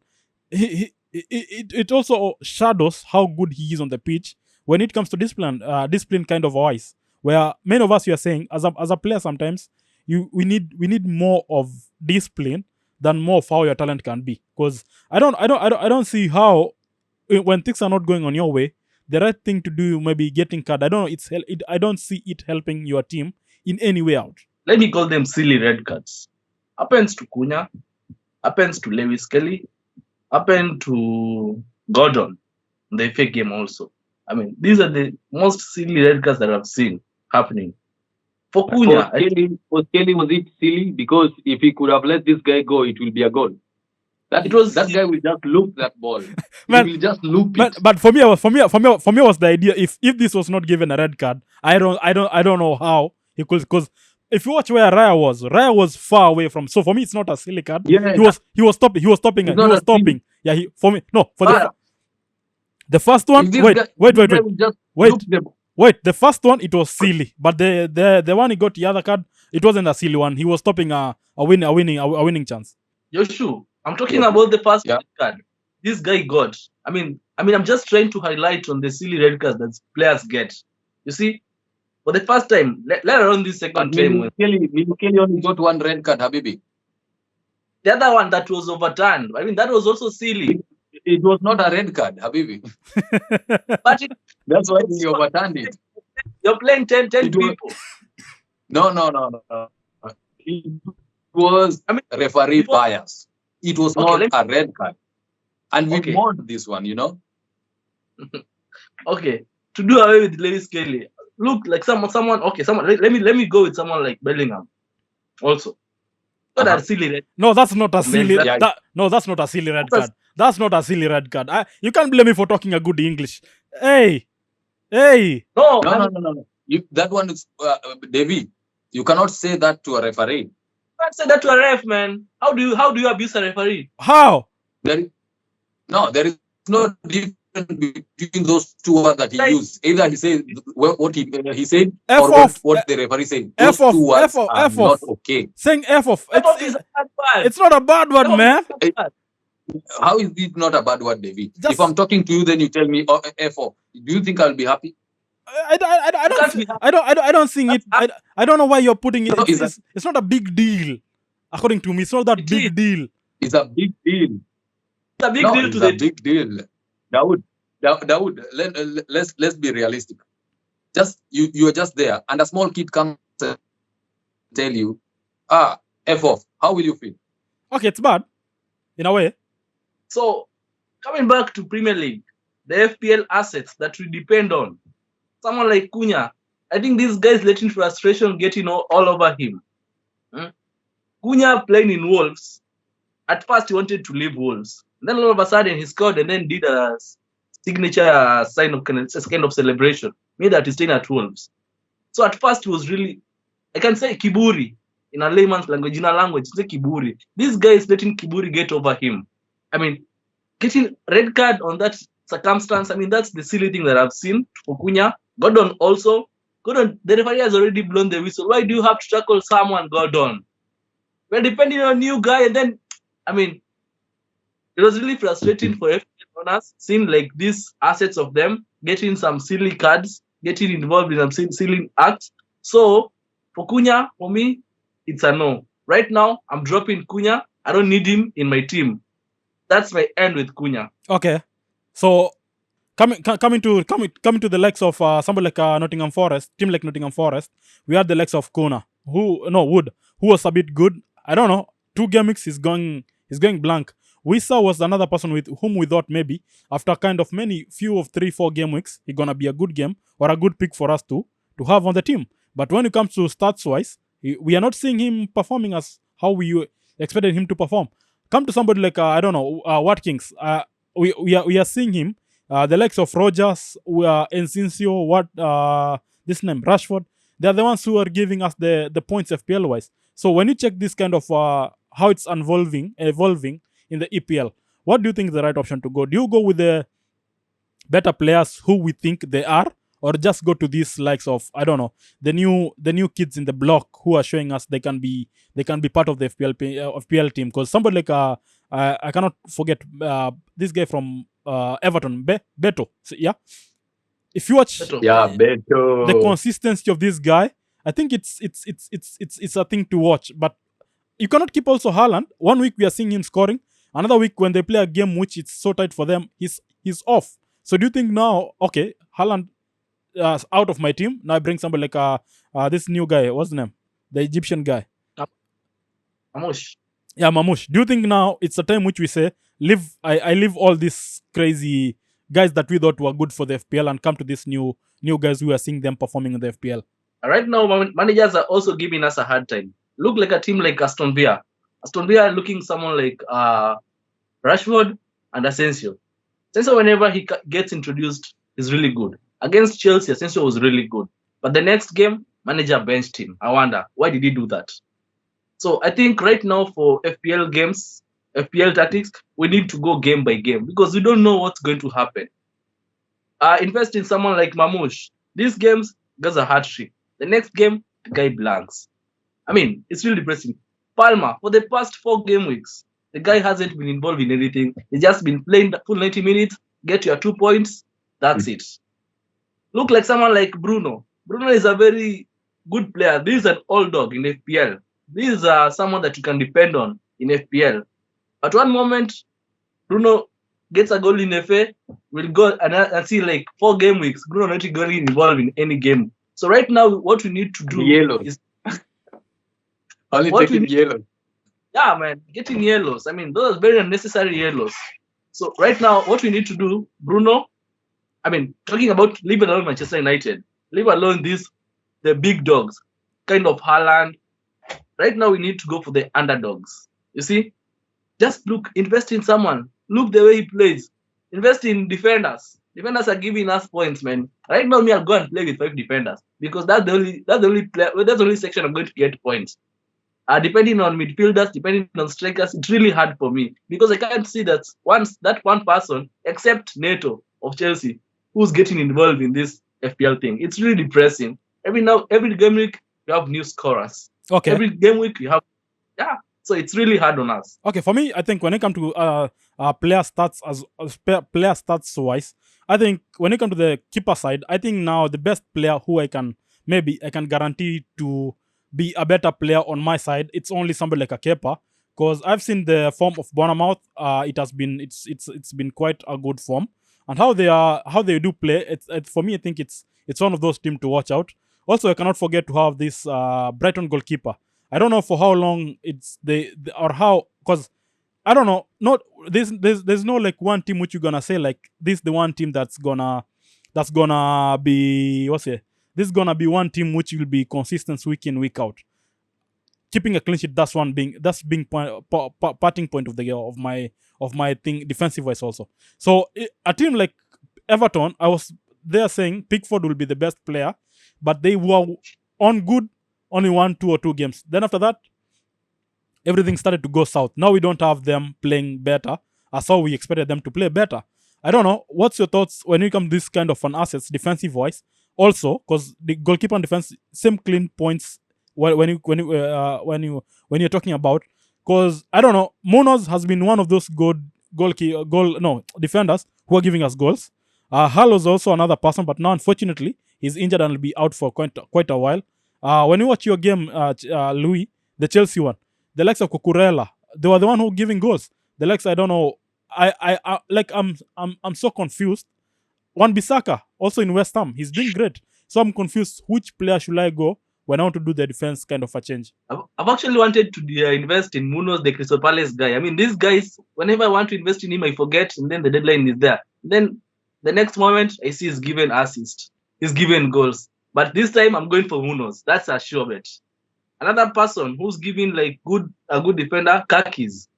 it also shadows how good he is on the pitch when it comes to discipline kind of wise. Where many of us, you are saying as a player, sometimes we need more of discipline than more of how your talent can be. Because I don't see how, when things are not going on your way, the right thing to do maybe getting card. I don't know. I don't see it helping your team in any way out. Let me call them silly red cards. Happens to Cunha, happens to Lewis Kelly, happened to Gordon in the FA game also. I mean, these are the most silly red cards that I've seen happening. For Cunha, was it silly? Because if he could have let this guy go, it will be a goal. That guy will just loop that ball. Man, he will just loop it. But for me was the idea, if this was not given a red card, I don't know how he could, because if you watch where Raya was far away from. So for me, it's not a silly card. Yeah, He was stopping. He was stopping. it's He not was a silly. stopping. Yeah. For me, no. For But the first one. If this Wait. guy will just Wait. look them. Wait, the first one it was silly, but the one he got the other card, it wasn't a silly one. He was stopping a winning chance. Joshua, I'm talking about the first Yeah. red card this guy got. I mean, I'm just trying to highlight on the silly red cards that players get. You see, for the first time, let alone this second time, Kelly only got one red card, Habibi. the other one that was overturned. I mean, that was also silly. It was not a red card, Habibi. But That's why he overturned it. you're playing 10 people. No. It was referee bias. It was not a red card. And we won this one, Okay. To do away with Lewis Kelly. Look like someone. Let me go with someone like Bellingham. Also. Not a silly red. No, that's not a silly. That's not a silly red card. That's not a silly red card. You can't blame me for talking a good English. Hey. No. That one is Davy. You cannot say that to a referee. You can't say that to a ref, man. How do you abuse a referee? How? There is no difference between those two words that he used. Either he said what he said or what the referee said. Those two words are not okay. Saying F off. Is a bad word. It's not a bad word, man. How is it not a bad word, David? If I'm talking to you, then you tell me F off. Do you think I'll be happy? I don't think it. I don't know why you're putting it. It's not a big deal. According to me, it's not that big deal. It's a big deal. It's a big deal to the big deal. Dawuud, let's be realistic. Just you are just there, and a small kid comes and tell you, F off. How will you feel? Okay, it's bad, in a way. So, coming back to Premier League, the FPL assets that we depend on, someone like Cunha, I think this guy is letting frustration get all over him. Cunha playing in Wolves, at first he wanted to leave Wolves. Then all of a sudden he scored and then did a signature sign of kind of celebration. Made that he's staying at Wolves. So at first he was really, I can say Kiburi in a layman's language, say Kiburi. This guy is letting Kiburi get over him. I mean, getting red card on that circumstance, I mean, that's the silly thing that I've seen for Cunha. Gordon, the referee has already blown the whistle. Why do you have to tackle someone, Gordon? We're depending on a new guy, and then, I mean, it was really frustrating for FPL owners, seeing like these assets of them getting some silly cards, getting involved in some silly acts. So, for Cunha, for me, it's a no. Right now, I'm dropping Cunha. I don't need him in my team. That's my end with Cunha. Okay, so coming to the likes of somebody like Nottingham Forest, team like Nottingham Forest, we had the likes of Wood, who was a bit good. I don't know. 2 game weeks is going blank. Wissa was another person with whom we thought maybe after kind of few of 3-4 game weeks, he's gonna be a good game or a good pick for us to have on the team. But when it comes to stats wise, we are not seeing him performing as how we expected him to perform. Come to somebody like Watkins. We are seeing him. The likes of Rogers, Enciso, this name Rashford. They are the ones who are giving us the points FPL wise. So when you check this kind of how it's evolving in the EPL, what do you think is the right option to go? Do you go with the better players who we think they are, or just go to these likes of, I don't know, the new kids in the block who are showing us they can be part of the FPL team? Because somebody like I cannot forget this guy from Everton, Beto. So, yeah, if you watch Beto, the consistency of this guy, I think it's a thing to watch. But you cannot keep also Haaland. 1 week we are seeing him scoring. Another week when they play a game which it's so tight for them, he's off. So do you think now, okay, Haaland out of my team, now I bring somebody like this new guy, what's the name? The Egyptian guy. Mamouche. Yeah, Mamouche. Do you think now it's a time which we say, I leave all these crazy guys that we thought were good for the FPL and come to these new guys who are seeing them performing in the FPL? Right now, managers are also giving us a hard time. Look like a team like Aston Villa. Aston Villa looking someone like Rashford and Asensio. Asensio, whenever he gets introduced, is really good. Against Chelsea, Asensio was really good. But the next game, manager benched him. I wonder, why did he do that? So I think right now for FPL games, FPL tactics, we need to go game by game because we don't know what's going to happen. Invest in someone like Mamush. These games, gets a hat trick. The next game, the guy blanks. I mean, it's really depressing. Palmer, for the past 4 game weeks, the guy hasn't been involved in anything. He's just been playing the full 90 minutes, get your 2 points, that's it. Look like someone like Bruno. Bruno is a very good player. This is an old dog in FPL. This is someone that you can depend on in FPL. At one moment, Bruno gets a goal in FA, will go and see like 4 game weeks. Bruno not getting involved in any game. So right now, what we need to do is only taking yellow. Yeah, man, getting yellows. I mean, those are very unnecessary yellows. So right now, what we need to do, Bruno. I mean, talking about leave alone Manchester United, leave alone the big dogs, kind of Haaland. Right now, we need to go for the underdogs. You see, just look, invest in someone. Look the way he plays. Invest in defenders. Defenders are giving us points, man. Right now, I'll go and play with 5 defenders because that's the only section I'm going to get points. Depending on midfielders, depending on strikers, it's really hard for me because I can't see that one person except Neto of Chelsea who's getting involved in this FPL thing. It's really depressing. Every game week you have new scorers. Okay. Every game week you have so it's really hard on us. Okay, for me, I think when it comes to player stats wise, I think when it comes to the keeper side, I think now the best player who I can guarantee to be a better player on my side, it's only somebody like a keeper, because I've seen the form of Bournemouth. It's been quite a good form, and how they do play. It's for me, I think it's one of those teams to watch out. Also, I cannot forget to have this Brighton goalkeeper. I don't know for how long it's or how, because I don't know. Not there's no like one team which you're gonna say like this the one team that's gonna be this is gonna be one team which will be consistent week in week out, keeping a clean sheet. That's being parting point of my thing defensive wise also. So a team like Everton, I was there saying Pickford will be the best player, but they were on good only 1, 2 or 2 games. Then after that, everything started to go south. Now we don't have them playing better as how we expected them to play better. I don't know. What's your thoughts when you come to this kind of an assets, defensive wise? Also, because the goalkeeper and defense, same clean points when you're talking about. Because I don't know, Munoz has been one of those defenders who are giving us goals. Halo's also another person, but now unfortunately he's injured and will be out for quite a while. When you watch your game, Louis, the Chelsea one, the likes of Cucurella, they were the one who giving goals. The likes, I don't know, I'm so confused. Wan-Bissaka, also in West Ham, he's doing great. So I'm confused which player should I go when I want to do the defense kind of a change. I've actually wanted to invest in Munoz, the Crystal Palace guy. I mean, these guys, whenever I want to invest in him, I forget, and then the deadline is there. Then the next moment, I see he's given assist, he's given goals. But this time, I'm going for Munoz. That's a sure bet. Another person who's giving like a good defender, Kakis,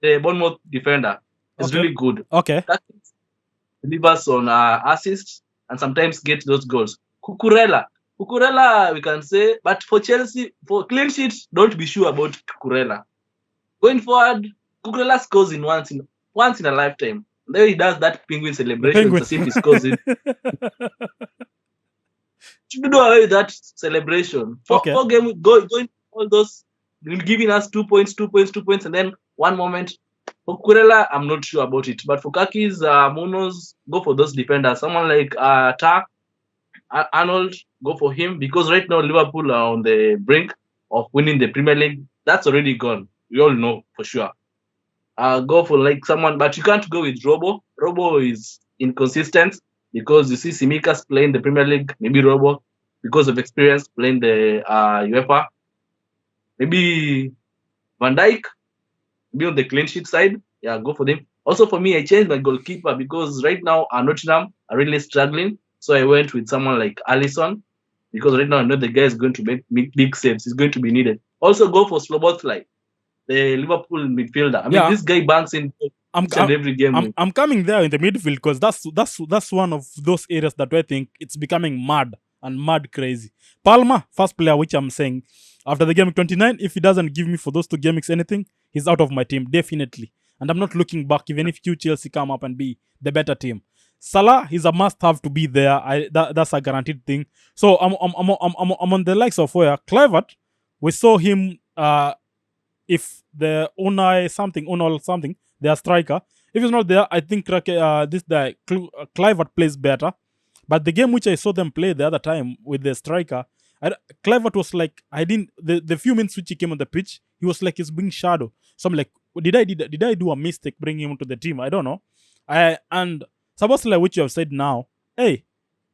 the Bournemouth defender, is really good. Okay. Kakis delivers on assists and sometimes gets those goals. Cucurella, we can say, but for Chelsea, for clean sheets, don't be sure about Cucurella. Going forward, Cucurella scores once in a lifetime. Then he does that penguin celebration as if he scores it. Should do away with that celebration. For game, going all those, giving us 2 points, and then one moment. For Cucurella, I'm not sure about it. But for Kakis, Munoz, go for those defenders. Someone like Arnold, go for him, because right now Liverpool are on the brink of winning the Premier League. That's already gone. We all know for sure. Go for like someone, but you can't go with Robo. Robo is inconsistent because you see Simikas playing the Premier League. Maybe Robo, because of experience, playing the UEFA. Maybe Van Dijk, be on the clean sheet side. Yeah, go for them. Also for me, I changed my goalkeeper because right now Nottingham are really struggling. So I went with someone like Alisson, because right now I know the guy is going to make big saves. He's going to be needed. Also go for Slobotlai, the Liverpool midfielder. I mean, this guy banks in every game. I'm coming there in the midfield because that's one of those areas that I think it's becoming mad and mad crazy. Palmer, first player which I'm saying, after the game week 29, if he doesn't give me for those 2 game weeks anything, he's out of my team, definitely. And I'm not looking back, even if you Chelsea come up and be the better team. Salah is a must-have to be there. That's a guaranteed thing. So I'm on the likes of where Clivert, we saw him. If the Unol something, their striker, if he's not there, I think this guy Clivert plays better. But the game which I saw them play the other time with the striker, Clivert was like, I didn't the few minutes which he came on the pitch, he was like he's being shadow. So I'm like, did I do a mistake bringing him to the team? I don't know. And supposedly like what you have said now, hey,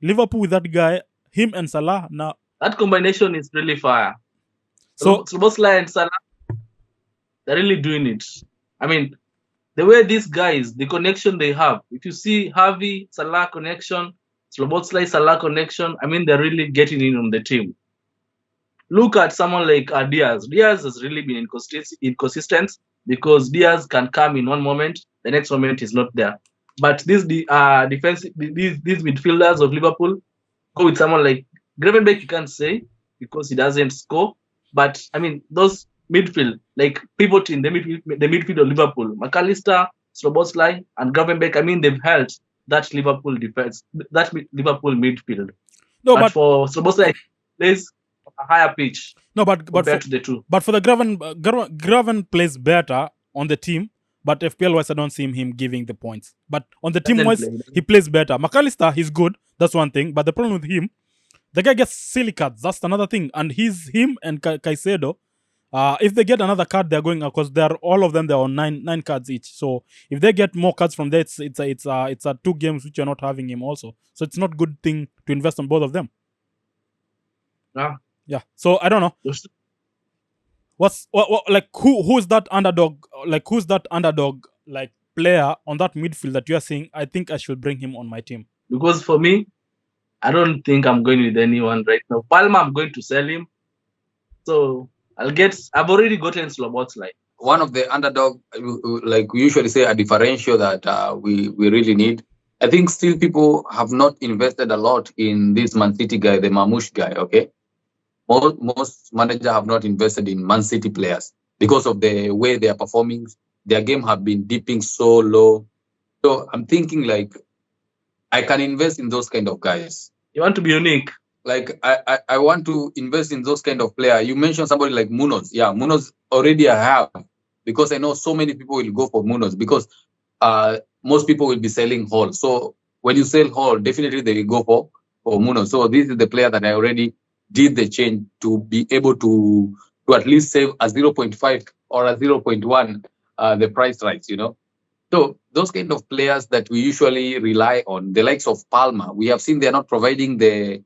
Liverpool with that guy, him and Salah now. That combination is really fire. So Szoboszlai and Salah, they're really doing it. I mean, the way these guys, the connection they have. If you see Harvey Salah connection, Szoboszlai Salah connection, I mean, they're really getting in on the team. Look at someone like Diaz. Diaz has really been inconsistent because Diaz can come in one moment, the next moment is not there. But these defensive, these midfielders of Liverpool go with someone like Gravenberch. You can't say because he doesn't score. But I mean, those midfield, like pivot in the midfield of Liverpool, McAllister, Szoboszlai, and Gravenberch. I mean, they've held that Liverpool defense, that Liverpool midfield. No, but for Szoboszlai, plays a higher pitch. No, but compared to the two. But for the Graven plays better on the team. But FPL wise, I don't see him giving the points. But on the team wise, he plays better. McAllister, he's good. That's one thing. But the problem with him, the guy gets silly cards. That's another thing. And him and Caicedo, if they get another card, they're going because they're all of them. They're on nine cards each. So if they get more cards from there, it's a 2 games which you're not having him also. So it's not good thing to invest on both of them. Yeah. So I don't know. What like who's that underdog? Like who's that underdog like player on that midfield that you are saying? I think I should bring him on my team. Because for me, I don't think I'm going with anyone right now. Palmer, I'm going to sell him. So I've already gotten Szoboszlai. One of the underdog, like we usually say, a differential that we really need. I think still people have not invested a lot in this Man City guy, the Mamouche guy. Okay. Most managers have not invested in Man City players because of the way they are performing. Their game have been dipping so low. So I'm thinking like I can invest in those kind of guys. You want to be unique. Like I want to invest in those kind of player. You mentioned somebody like Munoz. Yeah, Munoz already I have because I know so many people will go for Munoz because most people will be selling Hall. So when you sell Hall, definitely they will go for Munoz. So this is the player that I already did the change to be able to at least save a 0.5 or a 0.1 the price rights, you know. So those kind of players that we usually rely on, the likes of Palmer, we have seen they're not providing the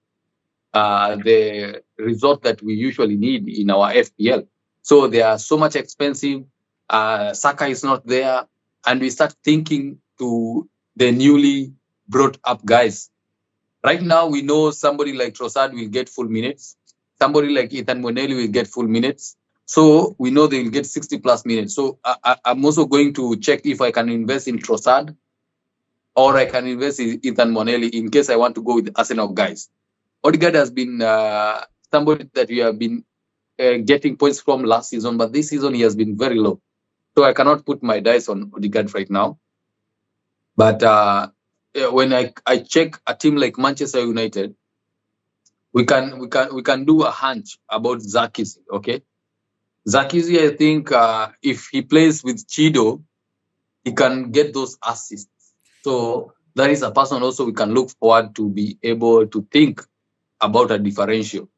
result that we usually need in our FPL. So they are so much expensive. Saka is not there, and we start thinking to the newly brought up guys. Right now, we know somebody like Trossard will get full minutes. Somebody like Ethan Monelli will get full minutes. So we know they will get 60 plus minutes. So I'm also going to check if I can invest in Trossard or I can invest in Ethan Monelli in case I want to go with Arsenal guys. Odegaard has been somebody that we have been getting points from last season, but this season he has been very low. So I cannot put my dice on Odegaard right now. But when I check a team like Manchester United, we can do a hunch about Zakis. Okay, Zakis, I think if he plays with Chido, he can get those assists. So that is a person also we can look forward to be able to think about a differential.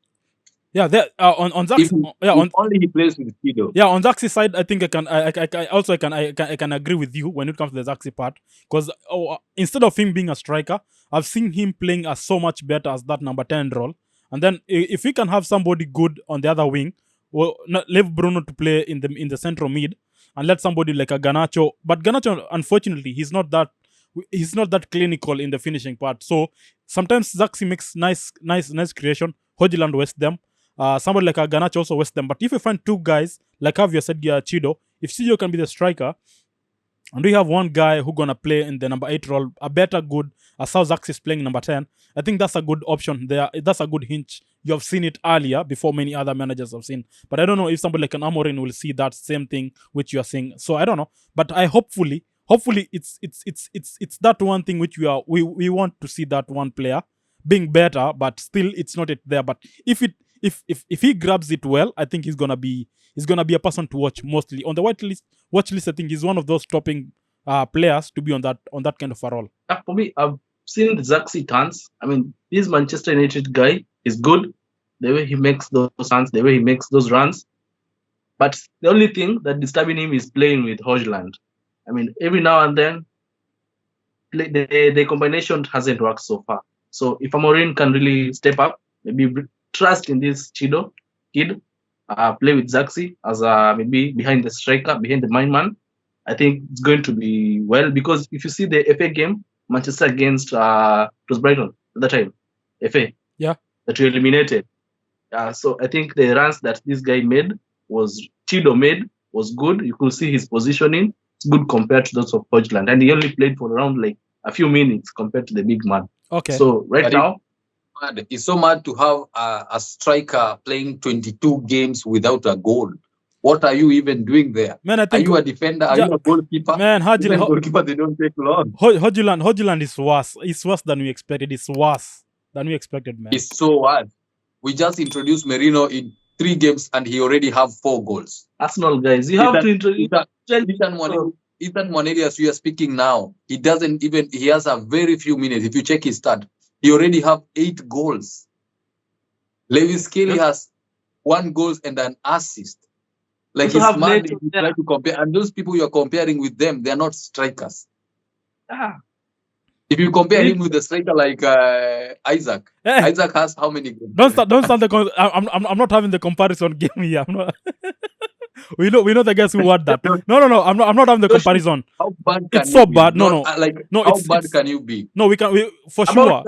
Yeah, on Zak's, only he plays with Chido. Yeah, on Zak's side, I think I can agree with you when it comes to the Zak's part because instead of him being a striker, I've seen him playing as so much better as that number 10 role. And then if we can have somebody good on the other wing, well, leave Bruno to play in the central mid and let somebody like a Garnacho. But Garnacho, unfortunately, he's not that clinical in the finishing part. So sometimes Zaxi makes nice creation. Højlund waste them. Somebody like a Garnacho also waste them. But if you find 2 guys, like how you said, Chido, if Chido can be the striker, and we have one guy who gonna play in the number 8 role, a better good, as South Zaxi is playing number 10. I think that's a good option there. That's a good hint. You have seen it earlier before many other managers have seen. But I don't know if somebody like an Amorin will see that same thing which you are seeing. So I don't know. But I hopefully it's that one thing which we want to see, that one player being better, but still it's not it there. But if he grabs it well, I think he's gonna be a person to watch mostly on the watch list. I think he's one of those topping players to be on that kind of a role. For me, I've seen the Zaxi turns. I mean, this Manchester United guy is good. The way he makes those turns, the way he makes those runs. But the only thing that disturbing him is playing with Højlund. I mean, every now and then, the combination hasn't worked so far. So if Amorim can really step up, maybe trust in this Chido kid, play with Zaxi as maybe behind the striker, behind the main man, I think it's going to be well. Because if you see the FA game, Manchester against it was Brighton at the time, FA, that we eliminated. So I think the runs that this guy Chido made was good. You could see his positioning. It's good compared to those of Højlund, and he only played for around like a few minutes compared to the big man. Okay. So now, it's so mad to have a striker playing 22 games without a goal. What are you even doing there? Man, I think, are you a defender? Are you a goalkeeper? Man, goalkeeper, they don't take long. Højlund is worse. It's worse than we expected. It's worse than we expected, man. It's so bad. We just introduced Merino in 3 games and he already have 4 goals. Arsenal guys, you have to introduce Ethan Mwaneri, as we are speaking now, he has a very few minutes. If you check his stat, he already have 8 goals. Lewis Kelly has 1 goal and an assist. Like, he's mad if you try to compare. And those people you're comparing with them, they're not strikers. If you compare him with a striker like Isaac, Isaac has how many goals? Don't start I'm not having the comparison game here. we know the guys who want that. No. I'm not having the comparison. How bad can it's so be? Bad. No. How bad can you be? No, we for sure.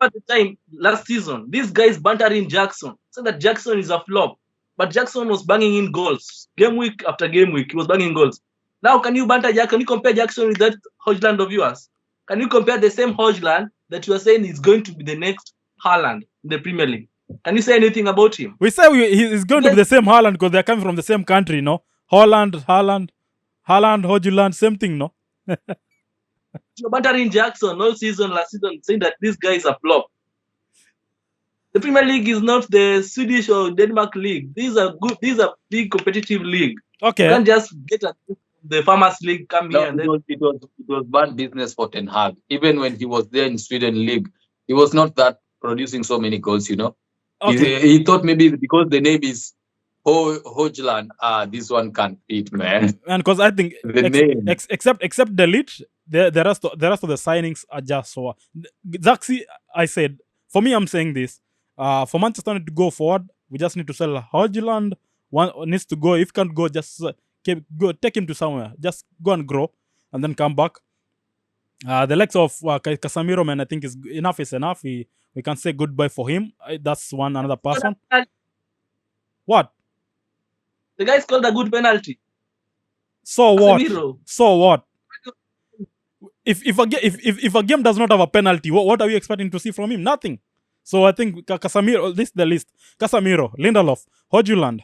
At the time last season, these guys bantering Jackson, so that Jackson is a flop. But Jackson was banging in goals. Game week after game week, he was banging goals. Now, can you banter Jackson? Can you compare Jackson with that Højlund of yours? Can you compare the same Højlund that you are saying is going to be the next Haaland in the Premier League? Can you say anything about him? We say he's going to be the same Haaland because they're coming from the same country, no? Haaland, Højlund, same thing, no? You're bantering Jackson all season, last season, saying that this guy is a flop. The Premier League is not the Swedish or Denmark league. These are big competitive league. Okay. You can't just get the Farmers League come here. And it was bad business for Ten Hag. Even when he was there in Sweden League, he was not that producing so many goals, you know. Okay. He thought maybe because the name is Højlund, this one can't beat, man. And because I think except Delete, the rest of the signings are just so. Zaxi, I said, for me, I'm saying this. For Manchester United to go forward, we just need to sell Højlund. One needs to go. If can't go, just take him to somewhere. Just go and grow, and then come back. The likes of Casemiro, man, I think enough is enough. We can say goodbye for him. That's another person. What? The guy scored a good penalty. So what? Casemiro. So what? If a game does not have a penalty, what are we expecting to see from him? Nothing. So I think Casemiro, this is the list. Casemiro, Lindelof, Højlund,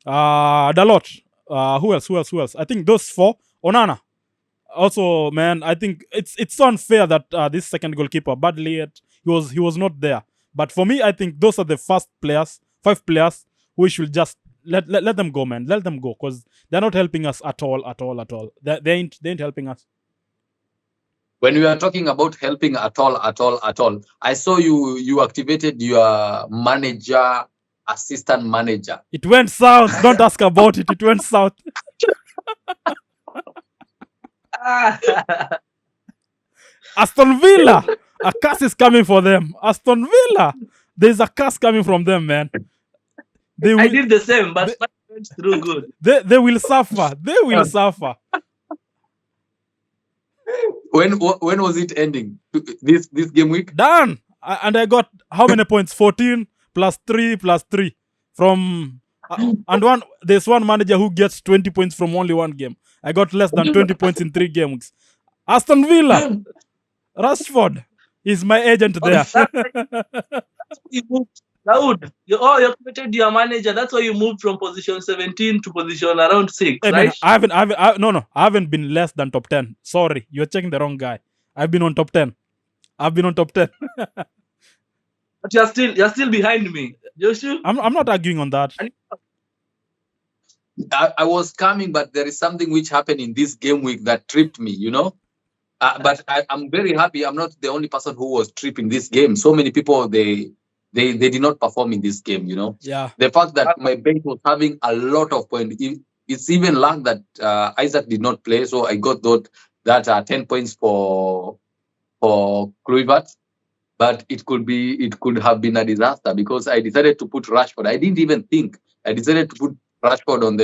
Dalot. Who else? I think those 4. Onana. Also, man, I think it's unfair that this second goalkeeper, badly he was not there. But for me, I think those are the 5 players who should just let them go, man. Let them go, because they're not helping us at all. They ain't helping us. When we are talking about helping at all, I saw you activated your manager, assistant manager. It went south. Don't ask about it. It went south. Aston Villa, a curse is coming for them. Aston Villa, there's a curse coming from them, man. I did the same, but went through good. They will suffer. They will suffer. When was it ending? This game week? Done. And I got how many points? 14 plus 3 from and there's one manager who gets 20 points from only one game. I got less than 20 points in 3 games. Aston Villa, Rashford is my agent there. You moved. Dawuud, you committed your manager. That's why you moved from position 17 to position around 6, Hey man, right? I haven't been less than top 10. Sorry, you're checking the wrong guy. I've been on top 10. I've been on top 10. But you're still behind me. Joshua? I'm not arguing on that. I was coming, but there is something which happened in this game week that tripped me, you know. But I'm very happy. I'm not the only person who was tripping this game. So many people they did not perform in this game, you know. Yeah. The fact that my bench was having a lot of points, it's even luck that Isaac did not play, so I got that 10 points for Kluivert. But it could have been a disaster because I decided to put Rashford. I didn't even think. I decided to put Rashford on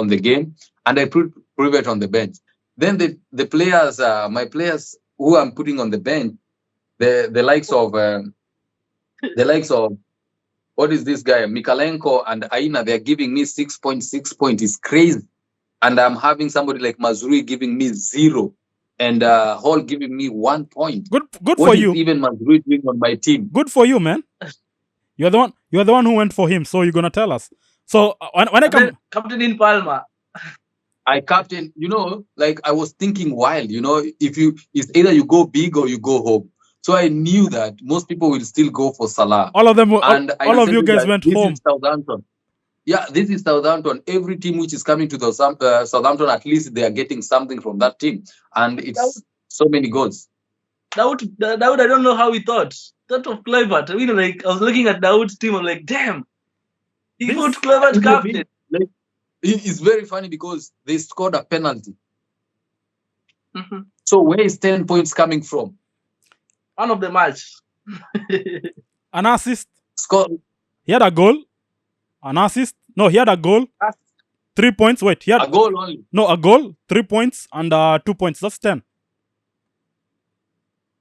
the game, and I put Kluivert on the bench. Then the players, my players who I'm putting on the bench, the likes of what is this guy, Mikalenko and Aina, they're giving me 6.6 points. It's crazy. And I'm having somebody like Mazrui giving me 0. And Hall giving me 1 point. Good What for is you. even Mazrui doing on my team? Good for you, man. You're the one who went for him, so you're gonna tell us. So when I come, Captain in Palma. I captain, you know, like I was thinking wild, you know, it's either you go big or you go home. So I knew that most people will still go for Salah. all of them, And all of you guys went this home. Is Southampton. Yeah, this is Southampton. Every team which is coming to the Southampton, at least they are getting something from that team, and it's so many goals. Dawuud, I don't know how he thought of Kluivert. I mean, like I was looking at Dawuud's team. I'm like, damn, he put Kluivert captain. Like, it's very funny because they scored a penalty. Mm-hmm. So where is 10 points coming from? One of the match. An assist. Score. He had a goal. An assist. No, he had a goal. 3 points. Wait, he had a goal only. No, a goal, 3 points, and 2 points. That's 10.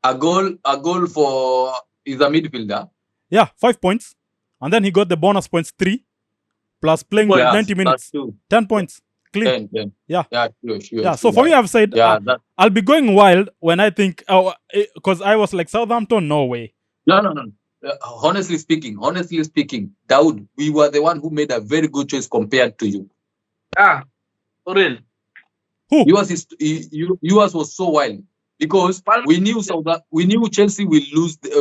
A goal for is a midfielder. Yeah, 5 points, and then he got the bonus points 3, plus playing 90 minutes. 10 points. Clean. 10. Yeah. Yeah, sure. Yeah. So for me, I've said I'll be going wild when I think because I was like Southampton, no way. No. Honestly speaking, Dawuud, we were the one who made a very good choice compared to you. For real. Who? Yours was so wild because we knew Chelsea will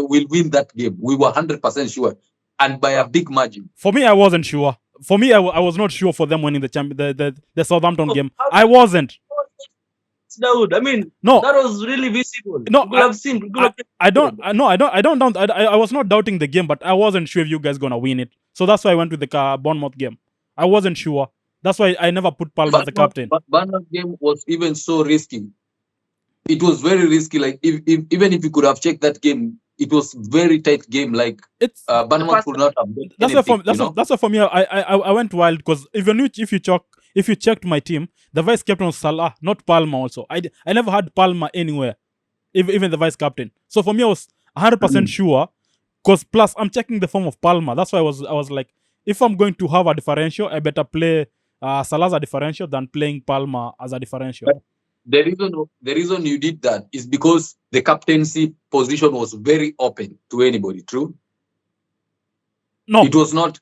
win that game. We were 100% sure, and by a big margin. For me, I wasn't sure. For me, I was not sure for them winning the Southampton game. I wasn't. Dawuud, I mean, no, that was really visible. No, I have seen. I don't doubt. I was not doubting the game, but I wasn't sure if you guys gonna win it. So that's why I went with the Bournemouth game. I wasn't sure. That's why I never put Palmer as the captain. But Bournemouth game was even so risky. It was very risky. Like even if you could have checked that game, it was very tight game. Like Bournemouth could not have done anything. That's why for me I went wild because even if you checked my team, the vice captain was Salah, not Palmer. Also, I never had Palmer anywhere, even the vice captain. So for me, I was 100% sure. Because plus I'm checking the form of Palmer. That's why I was like, if I'm going to have a differential, I better play Salah as a differential than playing Palmer as a differential. But the reason you did that is because the captaincy position was very open to anybody. True? No, it was not.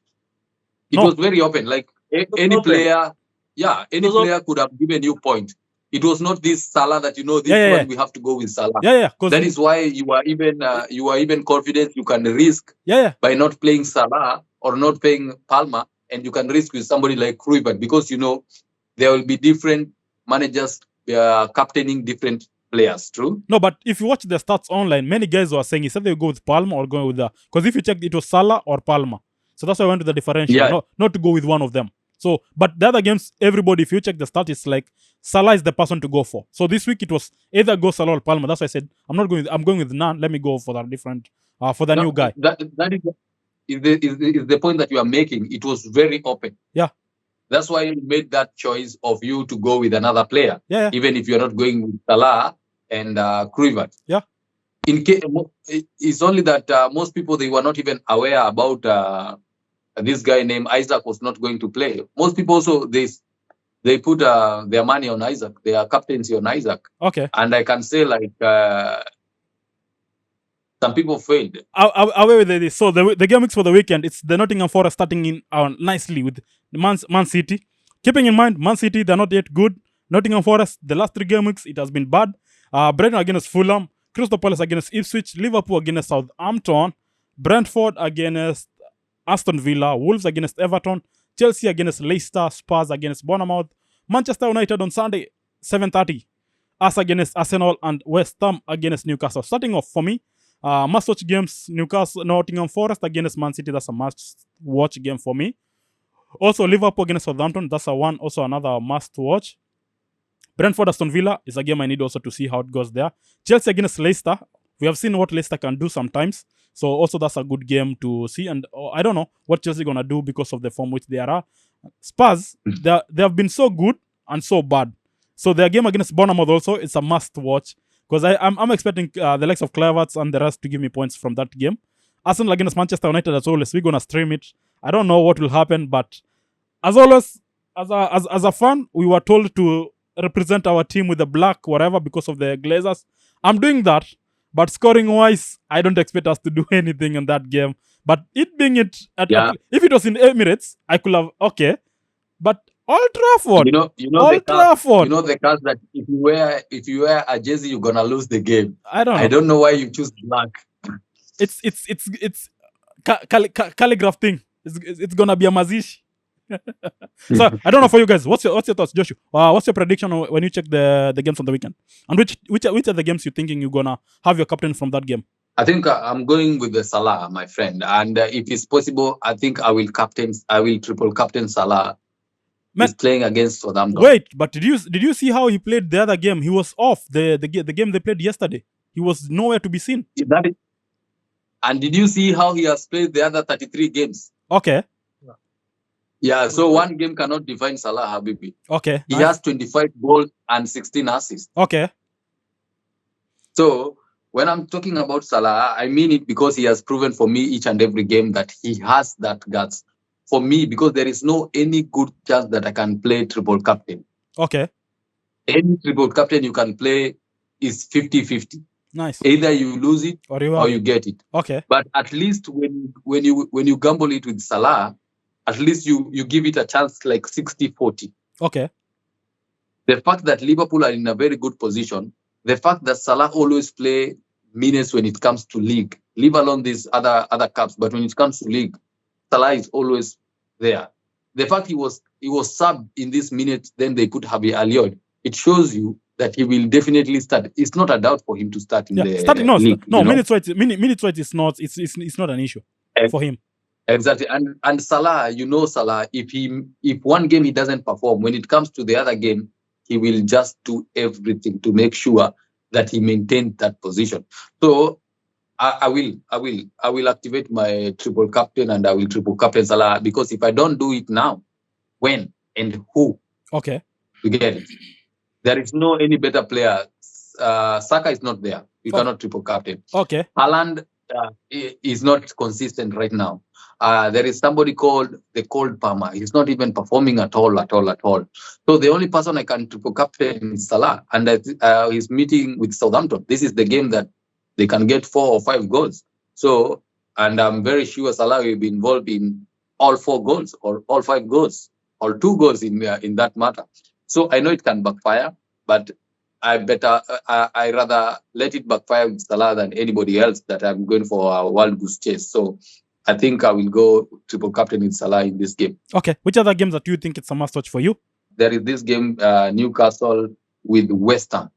It was very open. Like any player. Yeah, any player could have given you point. It was not this Salah that one we have to go with Salah. Yeah. That is why you are even confident you can risk by not playing Salah or not playing Palmer, and you can risk with somebody like Kluivert because there will be different managers captaining different players. True? No, but if you watch the stats online, many guys were saying instead they go with Palmer or going with because if you checked, it was Salah or Palmer. So that's why I went to the differential, not to go with one of them. So, but the other games, everybody, if you check the stats, it's like Salah is the person to go for. So this week it was either go Salah or Palmer. That's why I said I'm going with none. Let me go for the different for the new guy. That is the point that you are making. It was very open. Yeah. That's why you made that choice of you to go with another player. Yeah. Even if you're not going with Salah and Kluivert. Yeah. It's only that most people, they were not even aware about this guy named Isaac was not going to play. Most people also, they put their money on Isaac, their captaincy on Isaac. Okay. And I can say like some people failed. Away with this. So the game weeks for the weekend, it's the Nottingham Forest starting in nicely with the Man City. Keeping in mind, Man City, they're not yet good. Nottingham Forest, the last 3 game weeks, it has been bad. Brighton against Fulham, Crystal Palace against Ipswich, Liverpool against Southampton, Brentford against Aston Villa, Wolves against Everton, Chelsea against Leicester, Spurs against Bournemouth, Manchester United on Sunday, 7:30, us against Arsenal, and West Ham against Newcastle. Starting off for me, must-watch games, Nottingham Forest against Man City, that's a must-watch game for me. Also, Liverpool against Southampton, that's also another must-watch. Brentford Aston Villa is a game I need also to see how it goes there. Chelsea against Leicester, we have seen what Leicester can do sometimes. So also that's a good game to see. And I don't know what Chelsea going to do because of the form which they are. Spurs, they have been so good and so bad. So their game against Bournemouth also, it's a must-watch. Because I'm expecting the likes of Kluivert and the rest to give me points from that game. Arsenal against Manchester United, as always, we're going to stream it. I don't know what will happen, but as always, as a fan, we were told to represent our team with the black whatever because of the Glazers. I'm doing that, but scoring wise, I don't expect us to do anything in that game. But it being it, if it was in Emirates, I could have but Old Trafford, Old Trafford. You know the card that if you wear a jersey, you're gonna lose the game. I don't know why you choose black. It's calligraph thing. It's gonna be a mazishi. So I don't know for you guys. What's your thoughts, Joshua? What's your prediction when you check the games on the weekend? And which are the games you're thinking you're gonna have your captain from that game? I think I'm going with the Salah, my friend. And if it's possible, I think I will triple captain Salah. He's playing against Southampton. Wait, but did you see how he played the other game? He was off the game they played yesterday. He was nowhere to be seen. And did you see how he has played the other 33 games? Okay. Yeah, so one game cannot define Salah, Habibi. Okay. He has 25 goals and 16 assists. Okay. So when I'm talking about Salah, I mean it because he has proven for me each and every game that he has that guts. For me, because there is no any good chance that I can play triple captain. Okay. Any triple captain you can play is 50-50. Nice. Either you lose it or you get it. Okay. But at least when you gamble it with Salah, at least you give it a chance like 60-40. Okay. The fact that Liverpool are in a very good position, the fact that Salah always play minutes when it comes to league, leave alone these other cups, but when it comes to league, Salah is always there. The fact he was subbed in this minute, then they put Javi Alliot. It shows you that he will definitely start. It's not a doubt for him to start in the league. No, minutes right is not. It's not an issue for him. Exactly, and Salah, Salah, if one game he doesn't perform, when it comes to the other game, he will just do everything to make sure that he maintains that position. So I will activate my triple captain and I will triple captain Salah, because if I don't do it now, when and who? Okay, you get it. There is no any better player. Saka is not there. You cannot triple captain. Okay. Haaland is not consistent right now. There is somebody called the Cold Palmer. He's not even performing at all. So the only person I can triple captain is Salah, and he's meeting with Southampton. This is the game that they can get 4 or 5 goals. So, and I'm very sure Salah will be involved in all 4 goals or all 5 goals or 2 goals in that matter. So I know it can backfire, but I rather let it backfire with Salah than anybody else that I'm going for a wild goose chase. So I think I will go triple captain in Salah in this game. Okay. Which other games that you think it's a must-watch for you? There is this game, Newcastle with West Ham.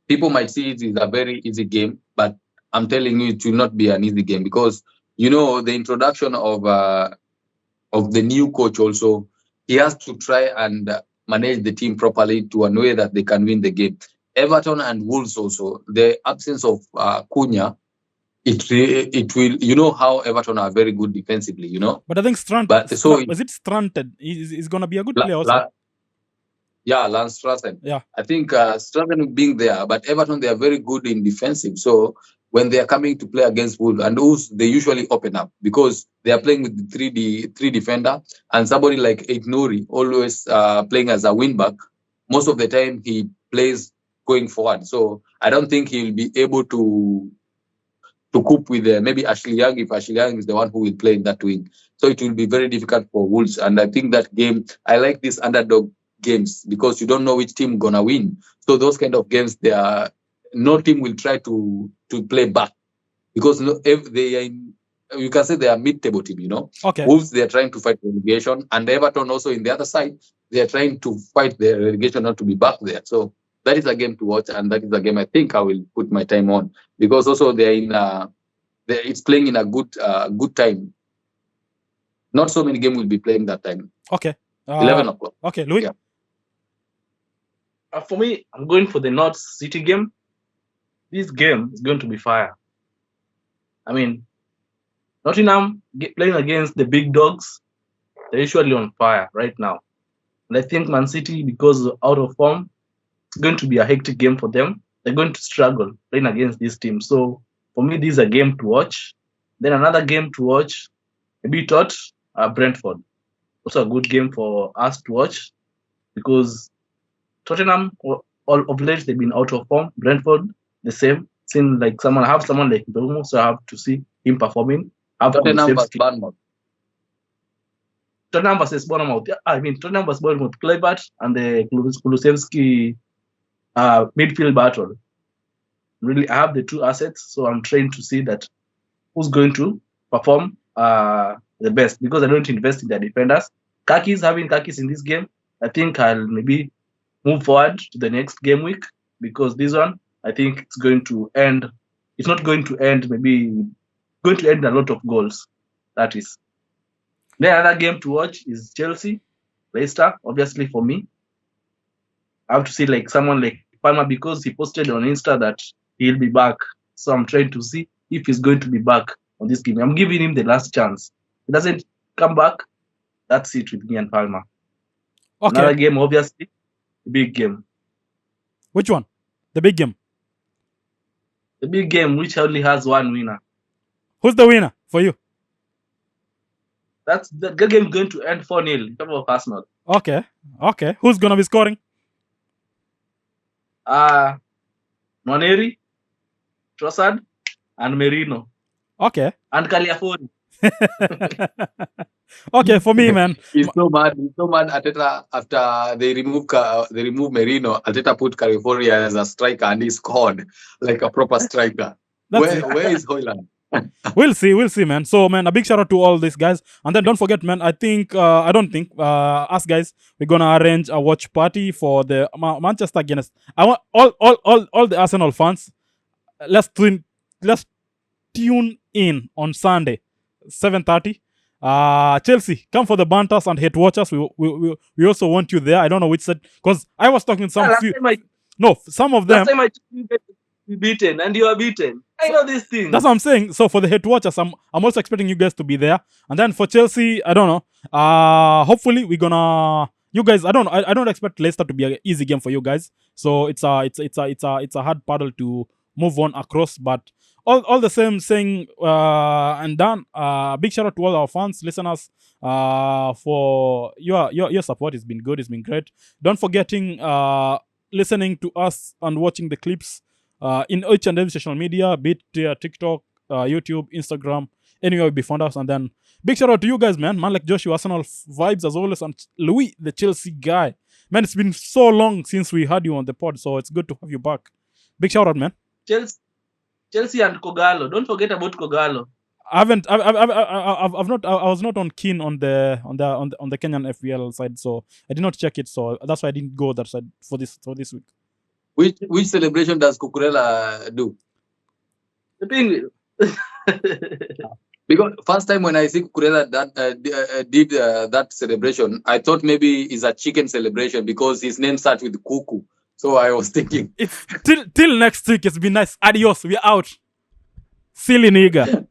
People might see it is a very easy game, but I'm telling you, it will not be an easy game because, the introduction of the new coach also, he has to try and manage the team properly to a way that they can win the game. Everton and Wolves also, the absence of Cunha, it will, how Everton are very good defensively, But I think Stranted is going to be a good player also. Lance Strassen. Yeah. I think Strassen being there, but Everton, they are very good in defensive. So when they are coming to play against Wolves, and Wolves, they usually open up because they are playing with the three defender, and somebody like Aitnouri always playing as a wing back. Most of the time he plays going forward, so I don't think he'll be able to cope with maybe Ashley Young, if Ashley Young is the one who will play in that wing. So it will be very difficult for Wolves. And I think that game, I like these underdog games because you don't know which team gonna win. So those kind of games, no team will try to play back because if they are you can say they are mid-table team, Okay. Wolves, they are trying to fight relegation, and Everton also in the other side, they are trying to fight the relegation not to be back there. So that is a game to watch, and that is a game I think I will put my time on because also they're it's playing in a good time. Not so many games will be playing that time. Okay. 11 o'clock. Okay, Louis? Yeah. For me, I'm going for the North City game. This game is going to be fire. I mean, Nottingham playing against the big dogs, they're usually on fire right now. And I think Man City, because out of form, it's going to be a hectic game for them. They're going to struggle playing against this team. So for me, this is a game to watch. Then another game to watch, maybe Brentford. Also a good game for us to watch because Tottenham, all of late, they've been out of form. Brentford, the same. Seeing like someone like Dawuud, so I have to see him performing. Tottenham versus Bournemouth. Tottenham versus Bournemouth. I mean, Tottenham versus Bournemouth. Kluivert and the Kulusevski midfield battle. Really, I have the two assets, so I'm trying to see that who's going to perform the best because I don't invest in the defenders. Having Kakis in this game, I think I'll maybe move forward to the next game week because this one, I think it's going to end. It's not going to end, maybe going to end a lot of goals. That is. The other game to watch is Chelsea, Leicester, obviously for me. I have to see like someone like Palmer because he posted on Insta that he'll be back. So I'm trying to see if he's going to be back on this game. I'm giving him the last chance. If he doesn't come back, that's it with me and Palmer. Okay. Another game, obviously, the big game. Which one? The big game. The big game, which only has one winner. Who's the winner for you? That's the game going to end 4-0 in favor of Arsenal. Okay. Who's gonna be scoring? Nwaneri, Trossard, and Merino. Okay. And Caliafori. Okay, for me, man. He's so mad. Arteta, after they remove Merino, Arteta put California as a striker and he scored like a proper striker. Where is Hoyland? We'll see, man. So, man, a big shout out to all these guys. And then don't forget, man, us guys, we're gonna arrange a watch party for the Manchester against. I want all the Arsenal fans. Let's tune in on Sunday, 7:30. Chelsea, come for the banters and hate watchers. We also want you there. I don't know which set because I was talking some some of them. Last time I be beaten and you are beaten. I know these things. That's what I'm saying. So for the hate watchers, I'm also expecting you guys to be there. And then for Chelsea, I don't know. Hopefully we're gonna. You guys, I don't expect Leicester to be an easy game for you guys. So it's a hard paddle to move on across, but. All the same, saying and done. Big shout out to all our fans, listeners, for your support. It's been good. It's been great. Don't forgetting listening to us and watching the clips in each and every social media, be it TikTok, YouTube, Instagram, anywhere we found us. And then big shout out to you guys, man like Joshua, Arsenal vibes as always, and Louis, the Chelsea guy. Man, it's been so long since we had you on the pod, so it's good to have you back. Big shout out, man. Chelsea and Kogalo. Don't forget about Kogalo. I was not on keen on the Kenyan FPL side, so I did not check it. So that's why I didn't go that side for this week. Which celebration does Cucurella do? The penguin. Because first time when I see Cucurella did that celebration, I thought maybe it's a chicken celebration because his name starts with Cuckoo. So I was thinking. Till next week. It's been nice. Adios. We're out. Silly nigga.